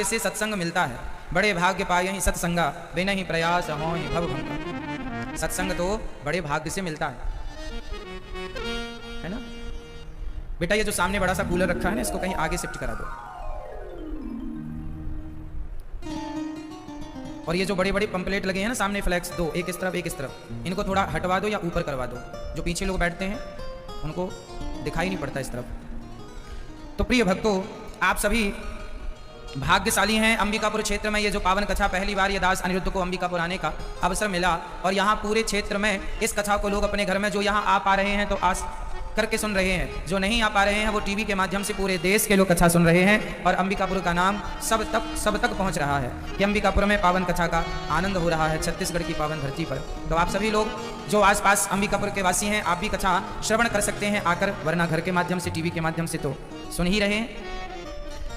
से सत्संग मिलता है। बड़े भाग्य पाए ही सत्संगा, बिना ही प्रयास हो ही भव भंगा। सत्संग तो बड़े भाग्य से मिलता है ना। बेटा ये जो सामने बड़ा सा कूलर रखा है ना, इसको कहीं आगे शिफ्ट करा दो। और ये जो बड़े बड़े पंपलेट लगे हैं ना सामने, फ्लैक्स दो, एक इस तरफ एक इस तरफ, इनको थोड़ा हटवा दो या ऊपर करवा दो। जो पीछे लोग बैठते हैं उनको दिखाई नहीं पड़ता इस तरफ। तो प्रिय भक्तों, आप सभी भाग्यशाली हैं। अंबिकापुर क्षेत्र में ये जो पावन कथा, पहली बार ये दास अनिरुद्ध को अंबिकापुर आने का अवसर मिला, और यहाँ पूरे क्षेत्र में इस कथा को लोग अपने घर में, जो यहाँ आ पा रहे हैं तो आस करके सुन रहे हैं, जो नहीं आ पा रहे हैं वो टीवी के माध्यम से पूरे देश के लोग कथा सुन रहे हैं। और अंबिकापुर का नाम सब तक पहुँच रहा है कि अंबिकापुर में पावन कथा का आनंद हो रहा है, छत्तीसगढ़ की पावन धरती पर। तो आप सभी लोग जो आसपास अंबिकापुर के वासी हैं, आप भी कथा श्रवण कर सकते हैं आकर, वरना घर के माध्यम से, टीवी के माध्यम से तो सुन ही रहे हैं।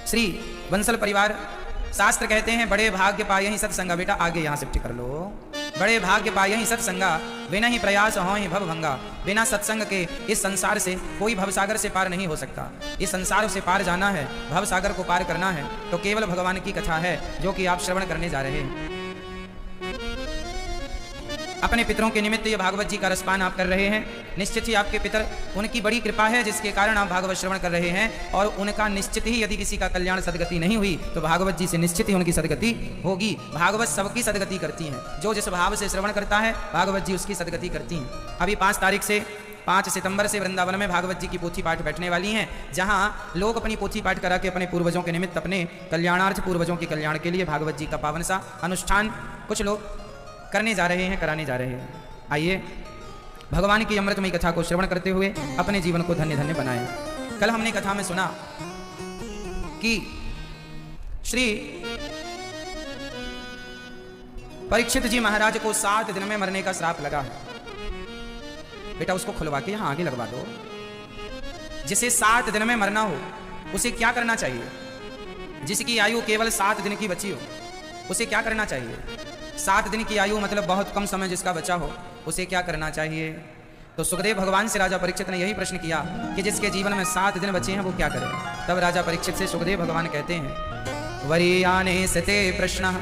श्री बंसल परिवार, शास्त्र कहते हैं बड़े भाग्य पाए ही सत्संगा। बेटा आगे यहाँ शिफ्ट कर लो। बड़े भाग्य पाए ही सत्संगा, बिना ही प्रयास हो ही भव भंगा। बिना सत्संग के इस संसार से कोई भवसागर से पार नहीं हो सकता। इस संसार से पार जाना है, भवसागर को पार करना है, तो केवल भगवान की कथा है जो कि आप श्रवण करने जा रहे हैं। अपने पितरों के निमित्त ये भागवत जी का रसपान आप कर रहे हैं। निश्चित ही आपके पितर, उनकी बड़ी कृपा है जिसके कारण आप भागवत श्रवण कर रहे हैं। और उनका निश्चित ही, यदि किसी का कल्याण सदगति नहीं हुई तो भागवत जी से निश्चित ही उनकी सदगति होगी। भागवत सबकी सदगति करती हैं, जो जिस भाव से श्रवण करता है भागवत जी उसकी सदगति करती हैं। अभी 5 सितंबर से वृंदावन में भागवत जी की पोथी पाठ बैठने वाली हैं, जहां लोग अपनी पोथी पाठ करा के अपने पूर्वजों के निमित्त, अपने कल्याणार्थ, पूर्वजों के कल्याण के लिए भागवत जी का पावन सा अनुष्ठान कुछ लोग करने जा रहे हैं, कराने जा रहे हैं। आइए भगवान की अमृतमयी कथा को श्रवण करते हुए अपने जीवन को धन्य धन्य बनाएं। कल हमने कथा में सुना कि श्री परीक्षित जी महाराज को 7 दिन में मरने का श्राप लगा है। बेटा उसको खुलवा के यहां आगे लगवा दो। जिसे 7 दिन में मरना हो उसे क्या करना चाहिए? जिसकी आयु केवल 7 दिन की बची हो उसे क्या करना चाहिए? 7 दिन की आयु मतलब बहुत कम समय जिसका बचा हो, उसे क्या करना चाहिए? तो सुखदेव भगवान से राजा परीक्षित ने यही प्रश्न किया कि जिसके जीवन में 7 दिन बचे हैं वो क्या करे। तब राजा परीक्षित से सुखदेव भगवान कहते हैं, वरीयाने सते प्रश्न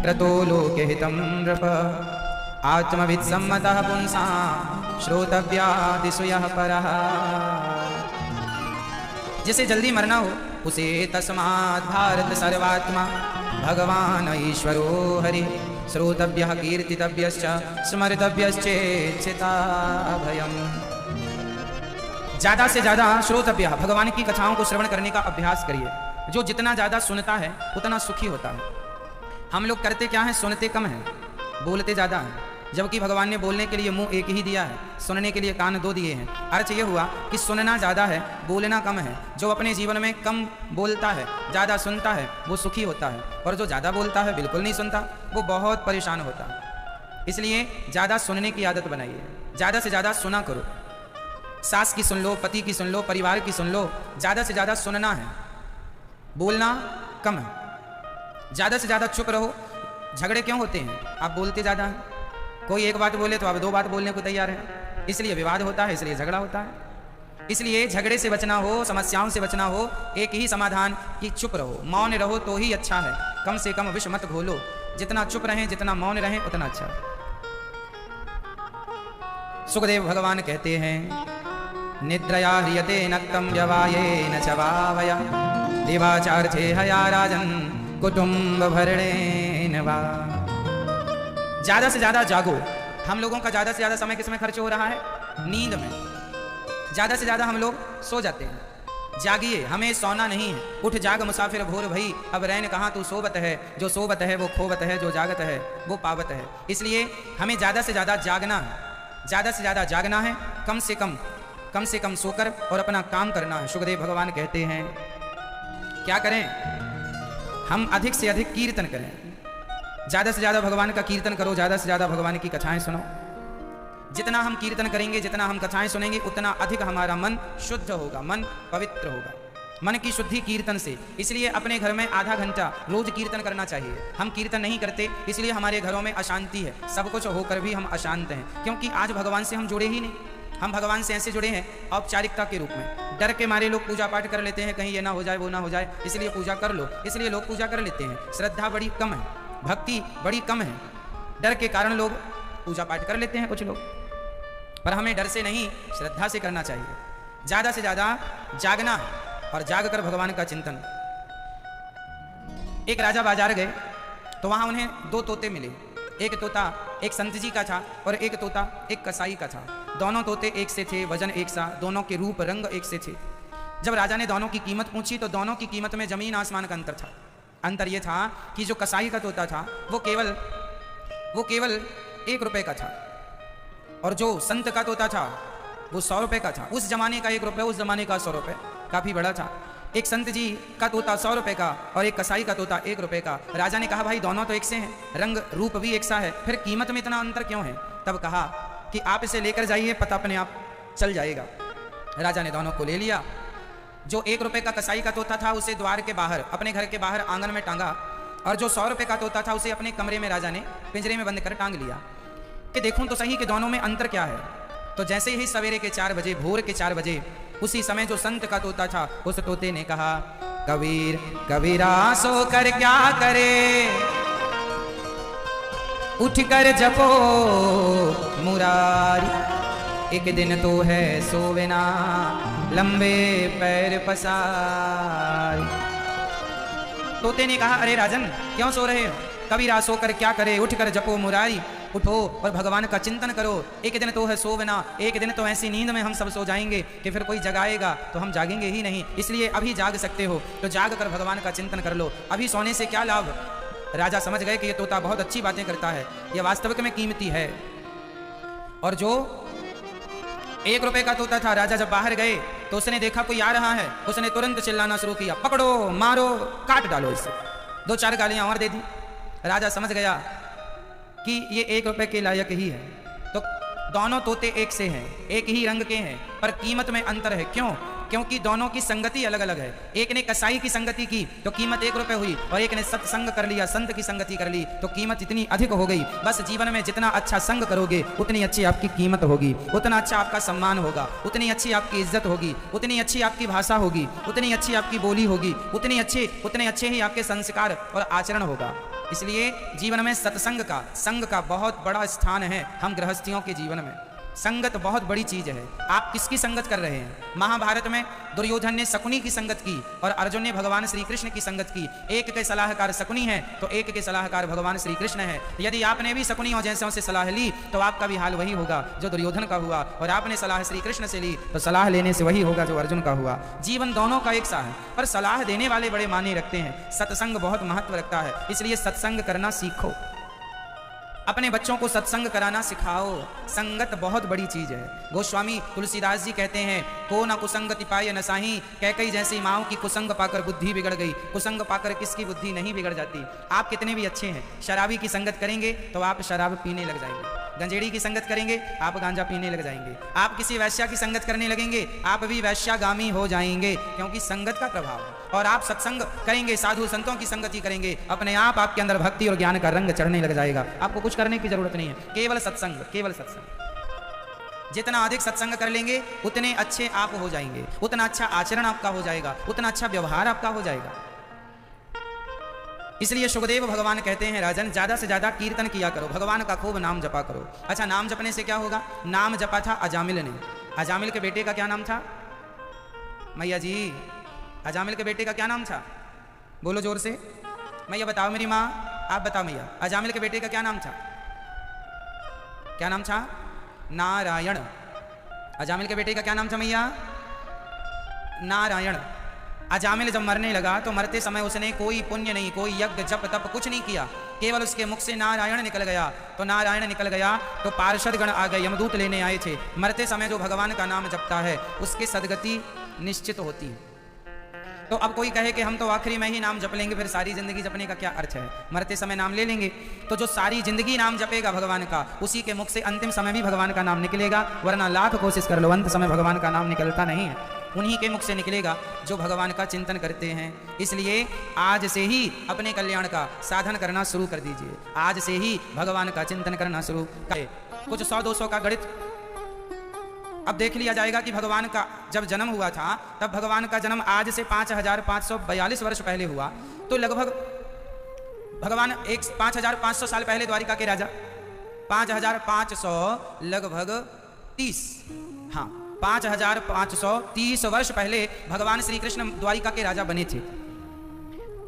क्रतो लोके हितम नृप आत्मविद सम्मतः पुंसा श्रोतव्यादिषु यः परः। जिसे जल्दी मरना हो उसे तस्मात् भारत सर्वात्मा भगवान ईश्वरो हरि श्रोतव्यः कीर्तितव्यश्च स्मर्तव्यश्चेच्छिता भयम्। ज्यादा से ज्यादा श्रोतव्य, भगवान की कथाओं को श्रवण करने का अभ्यास करिए। जो जितना ज्यादा सुनता है उतना सुखी होता है। हम लोग करते क्या है? सुनते कम है, बोलते ज्यादा है। जबकि भगवान ने बोलने के लिए मुंह एक ही दिया है, सुनने के लिए कान 2 दिए हैं। अर्थ यह हुआ कि सुनना ज़्यादा है, बोलना कम है। जो अपने जीवन में कम बोलता है, ज़्यादा सुनता है, वो सुखी होता है। और जो ज़्यादा बोलता है, बिल्कुल नहीं सुनता, वो बहुत परेशान होता है। इसलिए ज़्यादा सुनने की आदत बनाइए, ज़्यादा से ज़्यादा सुना करो। सास की सुन लो, पति की सुन लो, परिवार की सुन लो। ज़्यादा से ज़्यादा सुनना है, बोलना कम है। ज़्यादा से ज़्यादा चुप रहो। झगड़े क्यों होते हैं? आप बोलते ज़्यादा हैं। कोई एक बात बोले तो आप 2 बात बोलने को तैयार हैं, इसलिए विवाद होता है, इसलिए झगड़ा होता है। इसलिए झगड़े से बचना हो, समस्याओं से बचना हो, एक ही समाधान कि चुप रहो, मौन रहो तो ही अच्छा है। कम से कम विष मत घोलो। जितना चुप रहें, जितना मौन रहें, उतना अच्छा है। सुखदेव भगवान कहते हैं, निद्रया ह्रियते नक्तं व्यवायेन च वावया दिवाचार्थे हया राजन् कुटुंब भरणेन वा। ज्यादा से ज्यादा जागो। हम लोगों का ज्यादा से ज्यादा समय किस में खर्च हो रहा है? नींद में। ज्यादा से ज्यादा हम लोग सो जाते हैं। जागिए, हमें सोना नहीं है। उठ जाग मुसाफिर भोर भई, अब रैन कहाँ तू सोवत है। जो सोवत है वो खोवत है, जो जागत है वो पावत है। इसलिए हमें ज्यादा से ज्यादा जागना है, ज्यादा से ज्यादा जागना है। कम से कम सोकर और अपना काम करना है। सुखदेव भगवान कहते हैं, क्या करें? हम अधिक से अधिक कीर्तन करें। ज़्यादा से ज़्यादा भगवान का कीर्तन करो, ज़्यादा से ज़्यादा भगवान की कथाएं सुनो। जितना हम कीर्तन करेंगे, जितना हम कथाएं सुनेंगे, उतना अधिक हमारा मन शुद्ध होगा, मन पवित्र होगा। मन की शुद्धि कीर्तन से। इसलिए अपने घर में आधा घंटा रोज कीर्तन करना चाहिए। हम कीर्तन नहीं करते, इसलिए हमारे घरों में अशांति है। सब कुछ होकर भी हम अशांत हैं, क्योंकि आज भगवान से हम जुड़े ही नहीं। हम भगवान से ऐसे जुड़े हैं औपचारिकता के रूप में। डर के मारे लोग पूजा पाठ कर लेते हैं, कहीं ये ना हो जाए वो ना हो जाए, इसलिए पूजा कर लो, इसलिए लोग पूजा कर लेते हैं। श्रद्धा बड़ी कम है, भक्ति बड़ी कम है, डर के कारण लोग पूजा पाठ कर लेते हैं कुछ लोग। पर हमें डर से नहीं, श्रद्धा से करना चाहिए। ज़्यादा से ज़्यादा जागना है और जाग कर भगवान का चिंतन। एक राजा बाजार गए तो वहाँ उन्हें 2 तोते मिले। एक तोता एक संत जी का था और एक तोता एक कसाई का था। दोनों तोते एक से थे, वजन एक सा, दोनों के रूप रंग एक से थे। जब राजा ने दोनों की कीमत पूछी तो दोनों की कीमत में जमीन आसमान का अंतर था। अंतर यह था कि जो कसाई का तोता था वो केवल 1 रुपए का था और जो संत का तोता था वो 100 रुपए का था। उस जमाने का 1 रुपए, उस जमाने का 100 रुपए काफी बड़ा था। एक संत जी का तोता 100 रुपए का और एक कसाई का तोता 1 रुपए का। राजा ने कहा भाई दोनों तो एक से हैं, रंग रूप भी एक सा है, फिर कीमत में इतना अंतर क्यों है? तब कहा कि आप इसे लेकर जाइए, पता अपने आप चल जाएगा। राजा ने दोनों को ले लिया। जो 1 रुपए का कसाई का तोता था उसे द्वार के बाहर, अपने घर के बाहर आंगन में टांगा, और जो 100 रुपए का तोता था उसे अपने कमरे में राजा ने पिंजरे में बंद कर टांग लिया कि देखूं तो सही कि दोनों में अंतर क्या है। तो जैसे ही सवेरे के 4 बजे, भोर के 4 बजे, उसी समय जो संत का तोता था उस तोते ने कहा, कबीर कबीरा सो कर क्या करे, उठ कर जपो मुरारी, एक दिन तो है सोवे ना लंबे पैर पसारी। तोते ने कहा, अरे राजन क्यों सो रहे हो? कबीरा सो कर क्या करे, उठ कर जपो मुरारी, उठो और भगवान का चिंतन करो। एक दिन तो है सोवना, एक दिन तो ऐसी नींद में हम सब सो जाएंगे कि फिर कोई जगाएगा तो हम जागेंगे ही नहीं। इसलिए अभी जाग सकते हो तो जाग कर भगवान का चिंतन कर लो, अभी सोने से क्या लाभ। राजा समझ गए कि ये तोता बहुत अच्छी बातें करता है, ये वास्तविक में कीमती है। और जो 1 रुपए का तोता था, राजा जब बाहर गए तो उसने देखा कोई आ रहा है, उसने तुरंत चिल्लाना शुरू किया, पकड़ो, मारो, काट डालो इसे। 2-4 गालियां और दे दी। राजा समझ गया कि ये 1 रुपए के लायक ही है। तो दोनों तोते एक से हैं, एक ही रंग के हैं, पर कीमत में अंतर है। क्यों? क्योंकि दोनों की संगति अलग अलग है। एक ने कसाई की संगति की तो कीमत 1 रुपए हुई, और एक ने सत्संग कर लिया, संत की संगति कर ली तो कीमत इतनी अधिक हो गई। बस जीवन में जितना अच्छा संग करोगे उतनी अच्छी आपकी कीमत होगी, उतना अच्छा आपका सम्मान होगा, उतनी अच्छी आपकी इज्जत होगी, उतनी अच्छी आपकी भाषा होगी, उतनी अच्छी आपकी बोली होगी, उतने अच्छे ही आपके संस्कार और आचरण होगा। इसलिए जीवन में सत्संग का, संग का बहुत बड़ा स्थान है। हम गृहस्थियों के जीवन में संगत बहुत बड़ी चीज है। आप किसकी संगत कर रहे हैं? महाभारत में दुर्योधन ने शकुनी की संगत की और अर्जुन ने भगवान श्री कृष्ण की संगत की। एक के सलाहकार शकुनी है तो एक के सलाहकार भगवान श्री कृष्ण है। यदि आपने भी शकुनियों जैसों से सलाह ली तो आपका भी हाल वही होगा जो दुर्योधन का हुआ, और आपने सलाह श्री कृष्ण से ली तो सलाह लेने से वही होगा जो अर्जुन का हुआ। जीवन दोनों का एक सा है, पर सलाह देने वाले बड़े मायने रखते हैं। सत्संग बहुत महत्व रखता है, इसलिए सत्संग करना सीखो, अपने बच्चों को सत्संग कराना सिखाओ। संगत बहुत बड़ी चीज है। गोस्वामी तुलसीदास जी कहते हैं, को न कुसंगति पाए न साही, कैकई जैसी माओ की कुसंग पाकर बुद्धि बिगड़ गई। कुसंग पाकर किसकी बुद्धि नहीं बिगड़ जाती। आप कितने भी अच्छे हैं, शराबी की संगत करेंगे तो आप शराब पीने लग जाएंगे, गंजेड़ी की संगत करेंगे आप गांजा पीने लग जाएंगे, आप किसी वैश्या की संगत करने लगेंगे आप भी वैश्यागामी हो जाएंगे, क्योंकि संगत का प्रभाव है। और आप सत्संग करेंगे, साधु संतों की संगति करेंगे, अपने आप आपके अंदर भक्ति और ज्ञान का रंग चढ़ने लग जाएगा। आपको कुछ करने की जरूरत नहीं है, केवल सत्संग, केवल सत्संग। जितना अधिक सत्संग कर लेंगे उतने अच्छे आप हो जाएंगे, उतना अच्छा आचरण आपका हो जाएगा, उतना अच्छा व्यवहार आपका हो जाएगा। इसलिए सुखदेव भगवान कहते हैं, राजन ज्यादा से ज्यादा कीर्तन किया करो, भगवान का खूब नाम जपा करो। अच्छा, नाम जपने से क्या होगा? नाम जपा था अजामिल ने। अजामिल के बेटे का क्या नाम था? मैया जी, अजामिल के बेटे का क्या नाम था? बोलो जोर से। मैया बताओ, मेरी माँ आप बताओ मैया, अजामिल के बेटे का क्या नाम था? क्या नाम था? नारायण। अजामिल के बेटे का क्या नाम था मैया? नारायण। अजामिल जब मरने लगा तो मरते समय उसने कोई पुण्य नहीं, कोई यज्ञ जप तप कुछ नहीं किया, केवल उसके मुख से नारायण निकल गया। तो नारायण निकल गया तो पार्षद गण आ गए, यमदूत लेने आए थे। मरते समय जो भगवान का नाम जपता है उसकी सदगति निश्चित होती है। तो अब कोई कहे कि हम तो आखिरी में ही नाम जप लेंगे, फिर सारी जिंदगी जपने का क्या अर्थ है? मरते समय नाम ले लेंगे तो जो सारी जिंदगी नाम जपेगा भगवान का, उसी के मुख से अंतिम समय भी भगवान का नाम निकलेगा। वरना लाख कोशिश कर लो, अंत समय भगवान का नाम निकलता नहीं है। उन्हीं के मुख से निकलेगा जो भगवान का चिंतन करते हैं। इसलिए आज से ही अपने कल्याण का साधन करना शुरू कर दीजिए, आज से ही भगवान का चिंतन करना शुरू करें। कुछ 100-200 का गणित अब देख लिया जाएगा कि भगवान का जब जन्म हुआ था तब भगवान का जन्म आज से 5542 वर्ष पहले हुआ, तो लगभग भगवान 5500 साल पहले द्वारिका के राजा 5500 लगभग 30, हाँ 5530 वर्ष पहले भगवान श्री कृष्ण द्वारिका के राजा बने थे।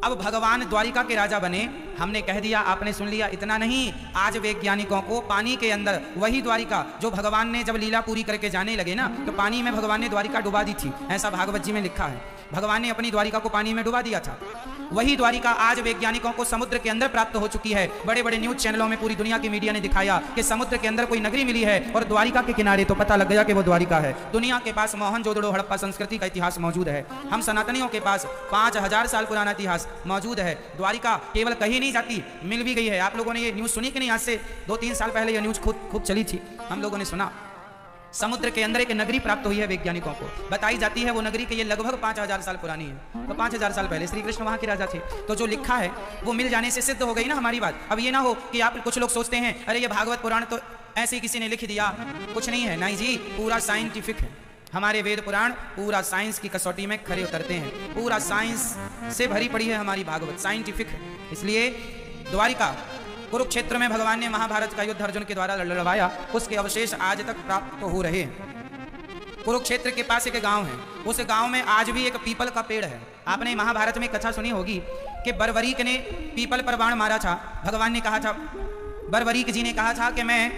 अब भगवान द्वारिका के राजा बने, हमने कह दिया, आपने सुन लिया, इतना नहीं, आज वैज्ञानिकों को पानी के अंदर वही द्वारिका जो भगवान ने जब लीला पूरी करके जाने लगे ना, तो पानी में भगवान ने द्वारिका डुबा दी थी, ऐसा भागवत जी में लिखा है। भगवान ने अपनी द्वारिका को पानी में डुबा दिया था। वही द्वारिका आज वैज्ञानिकों को समुद्र के अंदर प्राप्त हो चुकी है। बड़े बड़े न्यूज चैनलों में पूरी दुनिया की मीडिया ने दिखाया कि समुद्र के अंदर कोई नगरी मिली है और द्वारिका के किनारे, तो पता लग गया कि वो द्वारिका है। दुनिया के पास मोहनजोदड़ो हड़प्पा संस्कृति का इतिहास मौजूद है। हम सनातनियों के पास 5000 साल पुराना इतिहास मौजूद है। द्वारिका केवल कहीं नहीं जाती, मिल भी गई है। आप लोगों ने ये न्यूज सुनी कि नहीं? आज से 2-3 साल पहले ये न्यूज खूब चली थी, हम लोगों ने सुना। समुद्र के अंदर एक नगरी प्राप्त हुई है वैज्ञानिकों को, बताई जाती है वो नगरी के ये लगभग 5000 साल पुरानी है। तो 5000 साल पहले श्री कृष्ण वहां के राजा थे, तो जो लिखा है वो मिल जाने से सिद्ध हो गई ना हमारी बात। अब ये ना हो कि आप कुछ लोग सोचते हैं अरे ये भागवत पुराण तो ऐसे ही किसी ने लिख दिया, कुछ नहीं है। नहीं जी, पूरा साइंटिफिक है। हमारे वेद पुराण पूरा साइंस की कसौटी में खरे उतरते हैं। पूरा साइंस से भरी पड़ी है हमारी भागवत, साइंटिफिक है। इसलिए द्वारिका, कुरुक्षेत्र में भगवान ने महाभारत का युद्ध अर्जुन के द्वारा लड़वाया, उसके अवशेष आज तक प्राप्त हो रहे हैं। कुरुक्षेत्र के पास एक गांव है, उस गांव में आज भी एक पीपल का पेड़ है। आपने महाभारत में कथा सुनी होगी कि बर्बरीक ने पीपल पर बाण मारा था। भगवान ने कहा था, बर्बरीक जी ने कहा था कि मैं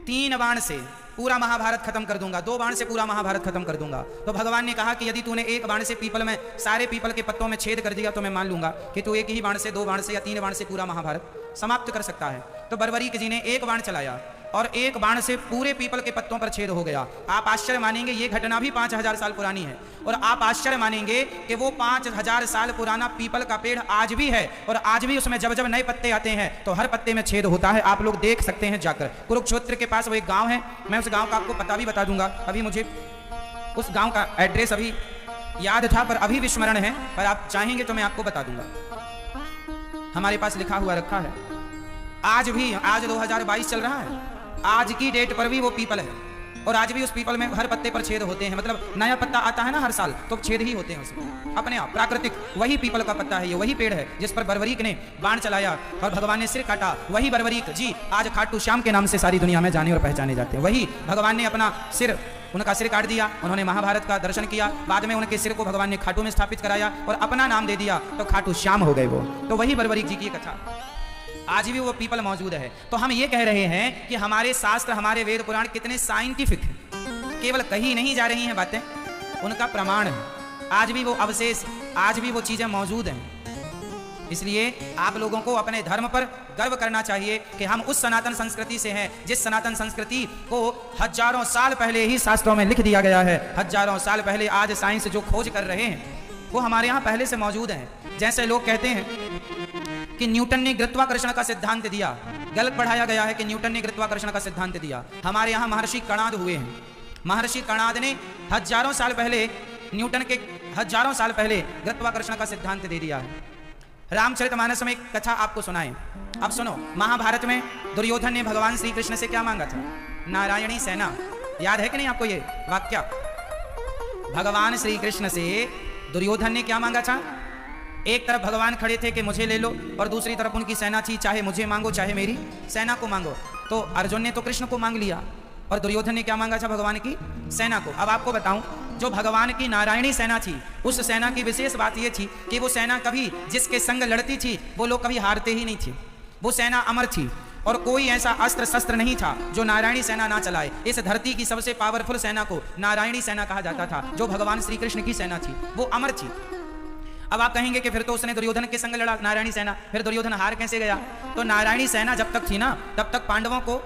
3 बाण से पूरा महाभारत खत्म कर दूंगा, 2 बाण से पूरा महाभारत खत्म कर दूंगा। तो भगवान ने कहा कि यदि तूने 1 बाण से पीपल में सारे पीपल के पत्तों में छेद कर दिया तो मैं मान लूंगा कि तू 1 ही बाण से, 2 बाण से या 3 बाण से पूरा महाभारत समाप्त कर सकता है। तो बर्बरीक जी ने 1 बाण चलाया और 1 बाण से पूरे पीपल के पत्तों पर छेद हो गया। आप आश्चर्य मानेंगे, ये घटना भी 5000 साल पुरानी है। और आप आश्चर्य मानेंगे कि वो 5000 साल पुराना पीपल का पेड़ आज भी है, और आज भी उसमें जब जब नए पत्ते आते हैं तो हर पत्ते में छेद होता है। आप लोग देख सकते हैं जाकर। कुरुक्षेत्र के पास वो एक गांव है, मैं उस गांव का आपको पता भी बता दूंगा। अभी मुझे उस गांव का एड्रेस अभी याद था पर अभी विस्मरण है, पर आप चाहेंगे तो मैं आपको बता दूंगा। हमारे पास लिखा हुआ रखा है, आज 2022 चल रहा है, आज की डेट पर भी वो पीपल है और आज भी उस पीपल में हर पत्ते पर छेद होते हैं। मतलब नया पत्ता आता है ना हर साल, तो छेद ही होते हैं उसमें अपने आप, प्राकृतिक। वही पीपल का पत्ता है ये, वही पेड़ है जिस पर बर्बरीक ने बाण चलाया और भगवान ने सिर काटा। वही बर्बरीक जी आज खाटू श्याम के नाम से सारी दुनिया में जाने और पहचाने जाते हैं। वही भगवान ने अपना सिर, उनका सिर काट दिया, उन्होंने महाभारत का दर्शन किया, बाद में उनके सिर को भगवान ने खाटू में स्थापित कराया और अपना नाम दे दिया, तो खाटू श्याम हो गए वो। तो वही बर्बरीक जी की कथा, आज भी वो पीपल मौजूद है। तो हम ये कह रहे हैं कि हमारे शास्त्र, हमारे वेद पुराण कितने साइंटिफिक हैं, केवल कहीं नहीं जा रही हैं बातें, उनका प्रमाण है। आज भी वो अवशेष, आज भी वो चीजें मौजूद हैं। इसलिए आप लोगों को अपने धर्म पर गर्व करना चाहिए कि हम उस सनातन संस्कृति से हैं जिस सनातन संस्कृति को हजारों साल पहले ही शास्त्रों में लिख दिया गया है। हजारों साल पहले आज साइंस जो खोज कर रहे हैं वो हमारे यहाँ पहले से मौजूद हैं। जैसे लोग कहते हैं कि न्यूटन ने गुरुत्वाकर्षण का सिद्धांत दिया, गलत पढ़ाया गया है कि न्यूटन ने गुरुत्वाकर्षण का सिद्धांत दिया। हमारे यहाँ महर्षि कणाद हुए हैं, महर्षि कणाद ने हजारों साल पहले, न्यूटन के हजारों साल पहले गुरुत्वाकर्षण का सिद्धांत दे दिया है। रामचरितमानस में एक कथा आपको सुनाएं, अब सुनो। महाभारत में दुर्योधन ने भगवान श्री कृष्ण से क्या मांगा था? नारायणी सेना। याद है कि नहीं आपको ये वाक्य? भगवान श्री कृष्ण से दुर्योधन ने क्या मांगा था? एक तरफ भगवान खड़े थे कि मुझे ले लो, और दूसरी तरफ उनकी सेना थी, चाहे मुझे मांगो चाहे मेरी सेना को मांगो। तो अर्जुन ने तो कृष्ण को मांग लिया और दुर्योधन ने क्या मांगा था? भगवान की सेना को। अब आपको बताऊं, जो भगवान की नारायणी सेना थी, उस सेना की विशेष बात यह थी कि वो सेना कभी जिसके संग लड़ती थी वो लोग कभी हारते ही नहीं थे। वो सेना अमर थी और कोई ऐसा अस्त्र शस्त्र नहीं था जो नारायणी सेना ना चलाए। इस धरती की सबसे पावरफुल सेना को नारायणी सेना कहा जाता था, जो भगवान श्री कृष्ण की सेना थी, वो अमर थी। अब आप कहेंगे कि फिर तो उसने दुर्योधन के संग लड़ा नारायणी सेना, फिर दुर्योधन हार कैसे गया? तो नारायणी सेना जब तक थी ना, तब तक पांडवों को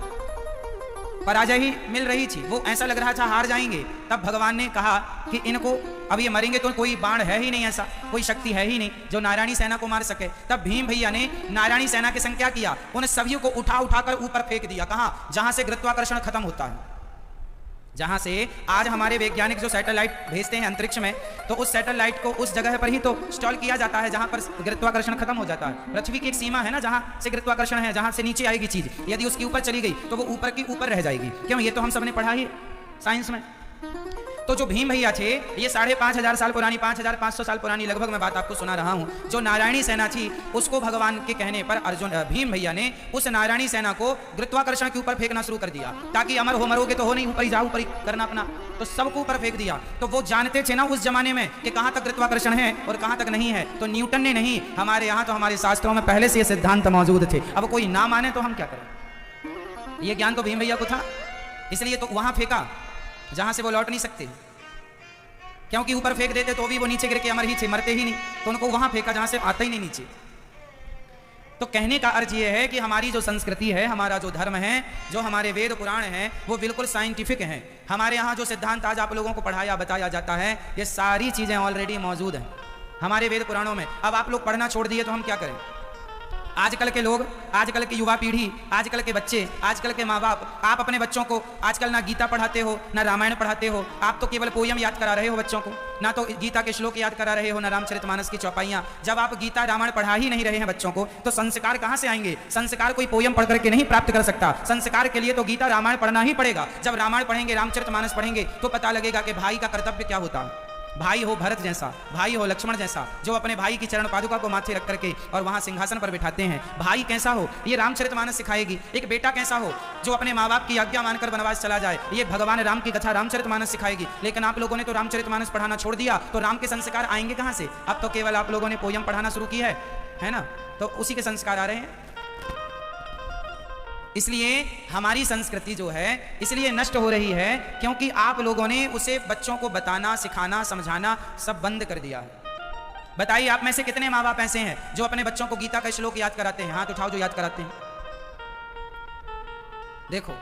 पराजय ही मिल रही थी। वो ऐसा लग रहा था हार जाएंगे। तब भगवान ने कहा कि इनको अब ये मरेंगे तो कोई बाण है ही नहीं, ऐसा कोई शक्ति है ही नहीं जो नारायणी सेना को मार सके। तब भीम भैया ने नारायणी सेना के संग क्या किया? उन सभी को उठा उठाकर ऊपर फेंक दिया। कहाँ? जहां से गुरुत्वाकर्षण खत्म होता है, जहां से आज हमारे वैज्ञानिक जो सैटेलाइट भेजते हैं अंतरिक्ष में, तो उस सैटेलाइट को उस जगह पर ही तो इंस्टॉल किया जाता है जहां पर गुरुत्वाकर्षण खत्म हो जाता है। पृथ्वी की एक सीमा है ना जहां से गुरुत्वाकर्षण है, जहां से नीचे आएगी चीज, यदि उसके ऊपर चली गई तो वो ऊपर की ऊपर रह जाएगी। क्यों? ये तो हम सबने पढ़ा ही। साइंस में। तो जो भीम भैया थे, ये 5,500 साल पुरानी, 5,500 साल पुरानी लगभग मैं बात आपको सुना रहा हूँ। जो नारायणी सेना थी उसको भगवान के कहने पर भीम भैया ने उस नारायणी सेना को गुरुत्वाकर्षण के ऊपर फेंकना शुरू कर दिया, ताकि अमर हो, मरोगे तो हो नहीं, ऊपर ही जाओ, ऊपर ही करना अपना, तो सबको ऊपर फेंक दिया। तो वो जानते थे ना उस जमाने में कि कहाँ तक गुरुत्वाकर्षण है और कहाँ तक नहीं है। तो न्यूटन ने नहीं, हमारे यहाँ तो हमारे शास्त्रों में पहले से ये सिद्धांत मौजूद थे। अब कोई ना माने तो हम क्या करें? ये ज्ञान तो भीम भैया को था, इसलिए तो वहां फेंका जहां से वो लौट नहीं सकते, क्योंकि ऊपर फेंक देते तो भी वो नीचे गिर के अमर ही थे, मरते ही नहीं। तो उनको वहां फेंका जहां से आता ही नहीं नीचे। तो कहने का अर्थ ये है कि हमारी जो संस्कृति है, हमारा जो धर्म है, जो हमारे वेद पुराण हैं, वो बिल्कुल साइंटिफिक हैं। हमारे यहाँ जो सिद्धांत आज आप लोगों को पढ़ाया बताया जाता है, ये सारी चीजें ऑलरेडी मौजूद हैं हमारे वेद पुराणों में। अब आप लोग पढ़ना छोड़ दिए तो हम क्या करें? आजकल के लोग, आजकल की युवा पीढ़ी, आजकल के बच्चे, आजकल के माँ बाप, आप अपने बच्चों को आजकल ना गीता पढ़ाते हो, ना रामायण पढ़ाते हो। आप तो केवल पोयम याद करा रहे हो बच्चों को, ना तो गीता के श्लोक याद करा रहे हो, ना रामचरितमानस की चौपाइयाँ। जब आप गीता रामायण पढ़ा ही नहीं रहे हैं बच्चों को, तो संस्कार कहाँ से आएंगे? संस्कार कोई पोयम पढ़ करके नहीं प्राप्त कर सकता। संस्कार के लिए तो गीता रामायण पढ़ना ही पड़ेगा। जब रामायण पढ़ेंगे, रामचरितमानस पढ़ेंगे, तो पता लगेगा कि भाई का कर्तव्य क्या होता है। भाई हो भरत जैसा, भाई हो लक्ष्मण जैसा, जो अपने भाई की चरण पादुका को माथे रख करके और वहां सिंहासन पर बिठाते हैं। भाई कैसा हो, ये रामचरितमानस सिखाएगी। एक बेटा कैसा हो, जो अपने माँ बाप की आज्ञा मानकर वनवास चला जाए, ये भगवान राम की कथा रामचरितमानस सिखाएगी। लेकिन आप लोगों ने तो रामचरितमानस पढ़ाना छोड़ दिया, तो राम के संस्कार आएंगे कहां से? अब तो केवल आप लोगों ने पोयम पढ़ाना शुरू की है ना, तो उसी के संस्कार आ रहे हैं। इसलिए हमारी संस्कृति जो है इसलिए नष्ट हो रही है, क्योंकि आप लोगों ने उसे बच्चों को बताना, सिखाना, समझाना सब बंद कर दिया है। बताइए आप में से कितने माँ बाप ऐसे हैं जो अपने बच्चों को गीता का श्लोक याद कराते हैं? हाथ उठाओ जो याद कराते हैं। देखो,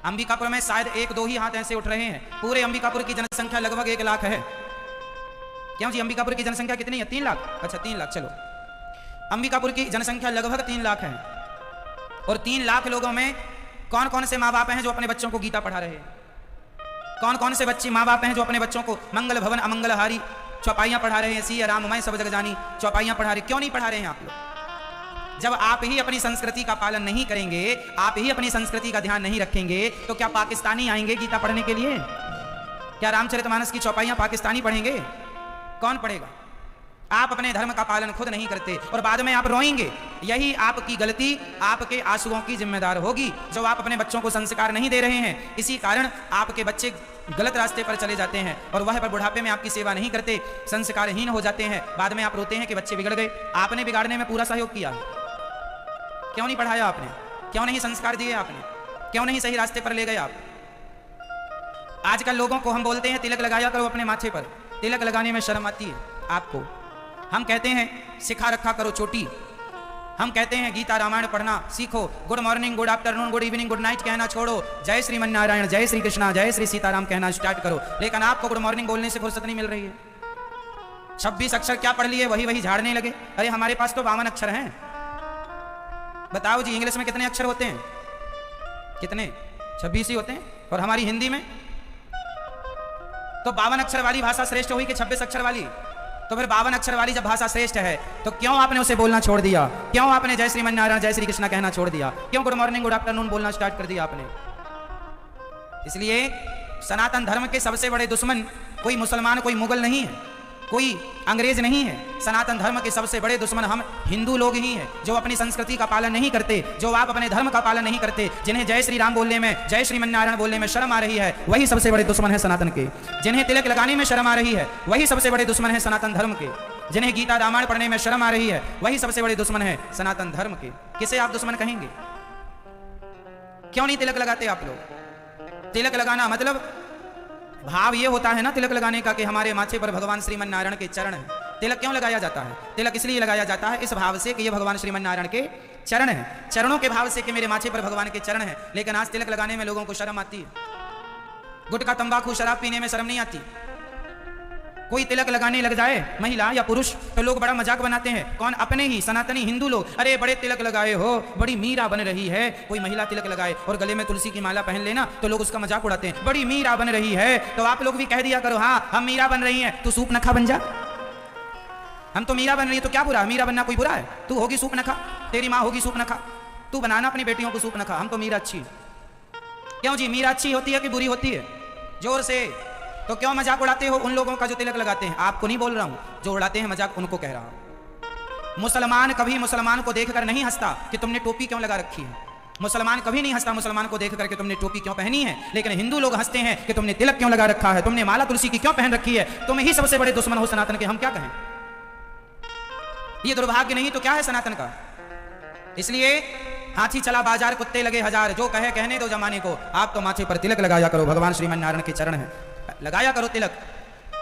अंबिकापुर में शायद 1-2 ही हाथ ऐसे उठ रहे हैं। पूरे अंबिकापुर की जनसंख्या लगभग 1 लाख है। क्यों जी, अंबिकापुर की जनसंख्या कितनी है? 3 लाख। अच्छा 3 लाख, चलो अंबिकापुर की जनसंख्या लगभग 3 लाख है। और 3 लाख लोगों में कौन कौन से माँ बाप हैं जो अपने बच्चों को गीता पढ़ा रहे हैं? कौन कौन से बच्चे माँ बाप हैं जो अपने बच्चों को मंगल भवन अमंगलहारी चौपाइयाँ पढ़ा रहे हैं? सिया राम मैं सब जग जानी चौपाइयाँ पढ़ा रहे। क्यों नहीं पढ़ा रहे हैं आप लोग? जब आप ही अपनी संस्कृति का पालन नहीं करेंगे, आप ही अपनी संस्कृति का ध्यान नहीं रखेंगे, तो क्या पाकिस्तानी आएंगे गीता पढ़ने के लिए? क्या रामचरितमानस की चौपाइयाँ पाकिस्तानी पढ़ेंगे? कौन पढ़ेगा? आप अपने धर्म का पालन खुद नहीं करते और बाद में आप रोएंगे। यही आपकी गलती, आपके आंसुओं की जिम्मेदार होगी, जो आप अपने बच्चों को संस्कार नहीं दे रहे हैं। इसी कारण आपके बच्चे गलत रास्ते पर चले जाते हैं और वह पर बुढ़ापे में आपकी सेवा नहीं करते, संस्कारहीन हो जाते हैं। बाद में आप रोते हैं कि बच्चे बिगड़ गए। आपने बिगाड़ने में पूरा सहयोग किया। क्यों नहीं पढ़ाया आपने? क्यों नहीं संस्कार दिए आपने? क्यों नहीं सही रास्ते पर ले गए आप? आजकल लोगों को हम बोलते हैं तिलक लगाया करो अपने माथे पर। तिलक लगाने में शर्म आती है आपको। हम कहते हैं सिखा रखा करो चोटी। हम कहते हैं गीता रामायण पढ़ना सीखो। Good morning, good afternoon, good evening, good night कहना छोड़ो। जय श्रीमन नारायण, जय श्री कृष्णा, जय श्री सीताराम कहना स्टार्ट करो। लेकिन आपको गुड मॉर्निंग बोलने से फुर्सत नहीं मिल रही है। 26 अक्षर क्या पढ़ लिए, वही झाड़ने लगे। अरे हमारे पास तो 52 अक्षर हैं। बताओ जी, इंग्लिश में कितने अक्षर होते हैं? कितने? 26 ही होते हैं। और हमारी हिंदी में तो 52 अक्षर वाली भाषा श्रेष्ठ हुई कि 26 अक्षर वाली? तो फिर 52 अक्षर वाली जब भाषा श्रेष्ठ है, तो क्यों आपने उसे बोलना छोड़ दिया? क्यों आपने जय श्रीमन नारायण, जय श्री कृष्णा कहना छोड़ दिया? क्यों गुड मॉर्निंग, गुड आफ्टरनून बोलना स्टार्ट कर दिया आपने? इसलिए सनातन धर्म के सबसे बड़े दुश्मन कोई मुसलमान, कोई मुगल नहीं है, कोई अंग्रेज नहीं है। सनातन धर्म के सबसे बड़े दुश्मन हम हिंदू लोग ही हैं, जो अपनी संस्कृति का पालन नहीं करते, जो आप अपने धर्म का पालन नहीं करते, जिन्हें जय श्री राम बोलने में, जय श्रीमन नारायण बोलने में शर्म आ रही है, वही सबसे बड़े दुश्मन है सनातन के। जिन्हें तिलक लगाने में शर्म आ रही है, वही सबसे बड़े दुश्मन है सनातन धर्म के। जिन्हें गीता रामायण पढ़ने में शर्म आ रही है, वही सबसे बड़े दुश्मन है सनातन धर्म के। किसे आप दुश्मन कहेंगे? क्यों नहीं तिलक लगाते आप लोग? तिलक लगाना मतलब भाव ये होता है ना तिलक लगाने का कि हमारे माथे पर भगवान श्रीमन नारायण के चरण है। तिलक क्यों लगाया जाता है? तिलक इसलिए लगाया जाता है इस भाव से कि ये भगवान श्रीमन नारायण के चरण है, चरणों के भाव से कि मेरे माथे पर भगवान के चरण है। लेकिन आज तिलक लगाने में लोगों को शर्म आती है। गुटखा, तंबाकू, शराब पीने में शर्म नहीं आती। कोई तिलक लगाने लग जाए, महिला या पुरुष, तो लोग बड़ा मजाक बनाते हैं। कौन? अपने ही सनातनी हिंदू लोग। अरे बड़े तिलक लगाए हो, बड़ी मीरा बन रही है। कोई महिला तिलक लगाए और गले में तुलसी की माला पहन लेना, तो लोग उसका मजाक उड़ाते हैं, बड़ी मीरा बन रही है। तो आप लोग भी कह दिया करो, हाँ हम मीरा बन रही हैं, तू सूप नखा बन जा। हम तो मीरा बन रही है तो क्या बुरा? मीरा बनना कोई बुरा है? तू होगी सूप नखा, तेरी माँ होगी सूप नखा, तू बनाना अपनी बेटियों को सूप नखा। हम तो मीरा अच्छी। क्यों जी, मीरा अच्छी होती है कि बुरी होती है? जोर से। तो क्यों मजाक उड़ाते हो उन लोगों का जो तिलक लगाते हैं? आपको नहीं बोल रहा हूं, जो उड़ाते हैं मजाक उनको कह रहा हूं। मुसलमान कभी मुसलमान को देखकर नहीं हंसता कि तुमने टोपी क्यों लगा रखी है। मुसलमान कभी नहीं हंसता मुसलमान को देख करके तुमने टोपी क्यों पहनी है। लेकिन हिंदू लोग हंसते हैं कि तुमने तिलक क्यों लगा रखा है, तुमने माला तुलसी की क्यों पहन रखी है, तुम ही सबसे बड़े दुश्मन हो सनातन के। हम क्या कहें? ये दुर्भाग्य नहीं तो क्या है सनातन का? इसलिए हाथी चला बाजार कुत्ते लगे हजार, जो कहे कहने दो जमाने को। आप तो माथे पर तिलक लगाया करो, भगवान श्रीमन नारायण के चरण है, लगाया करो तिलक।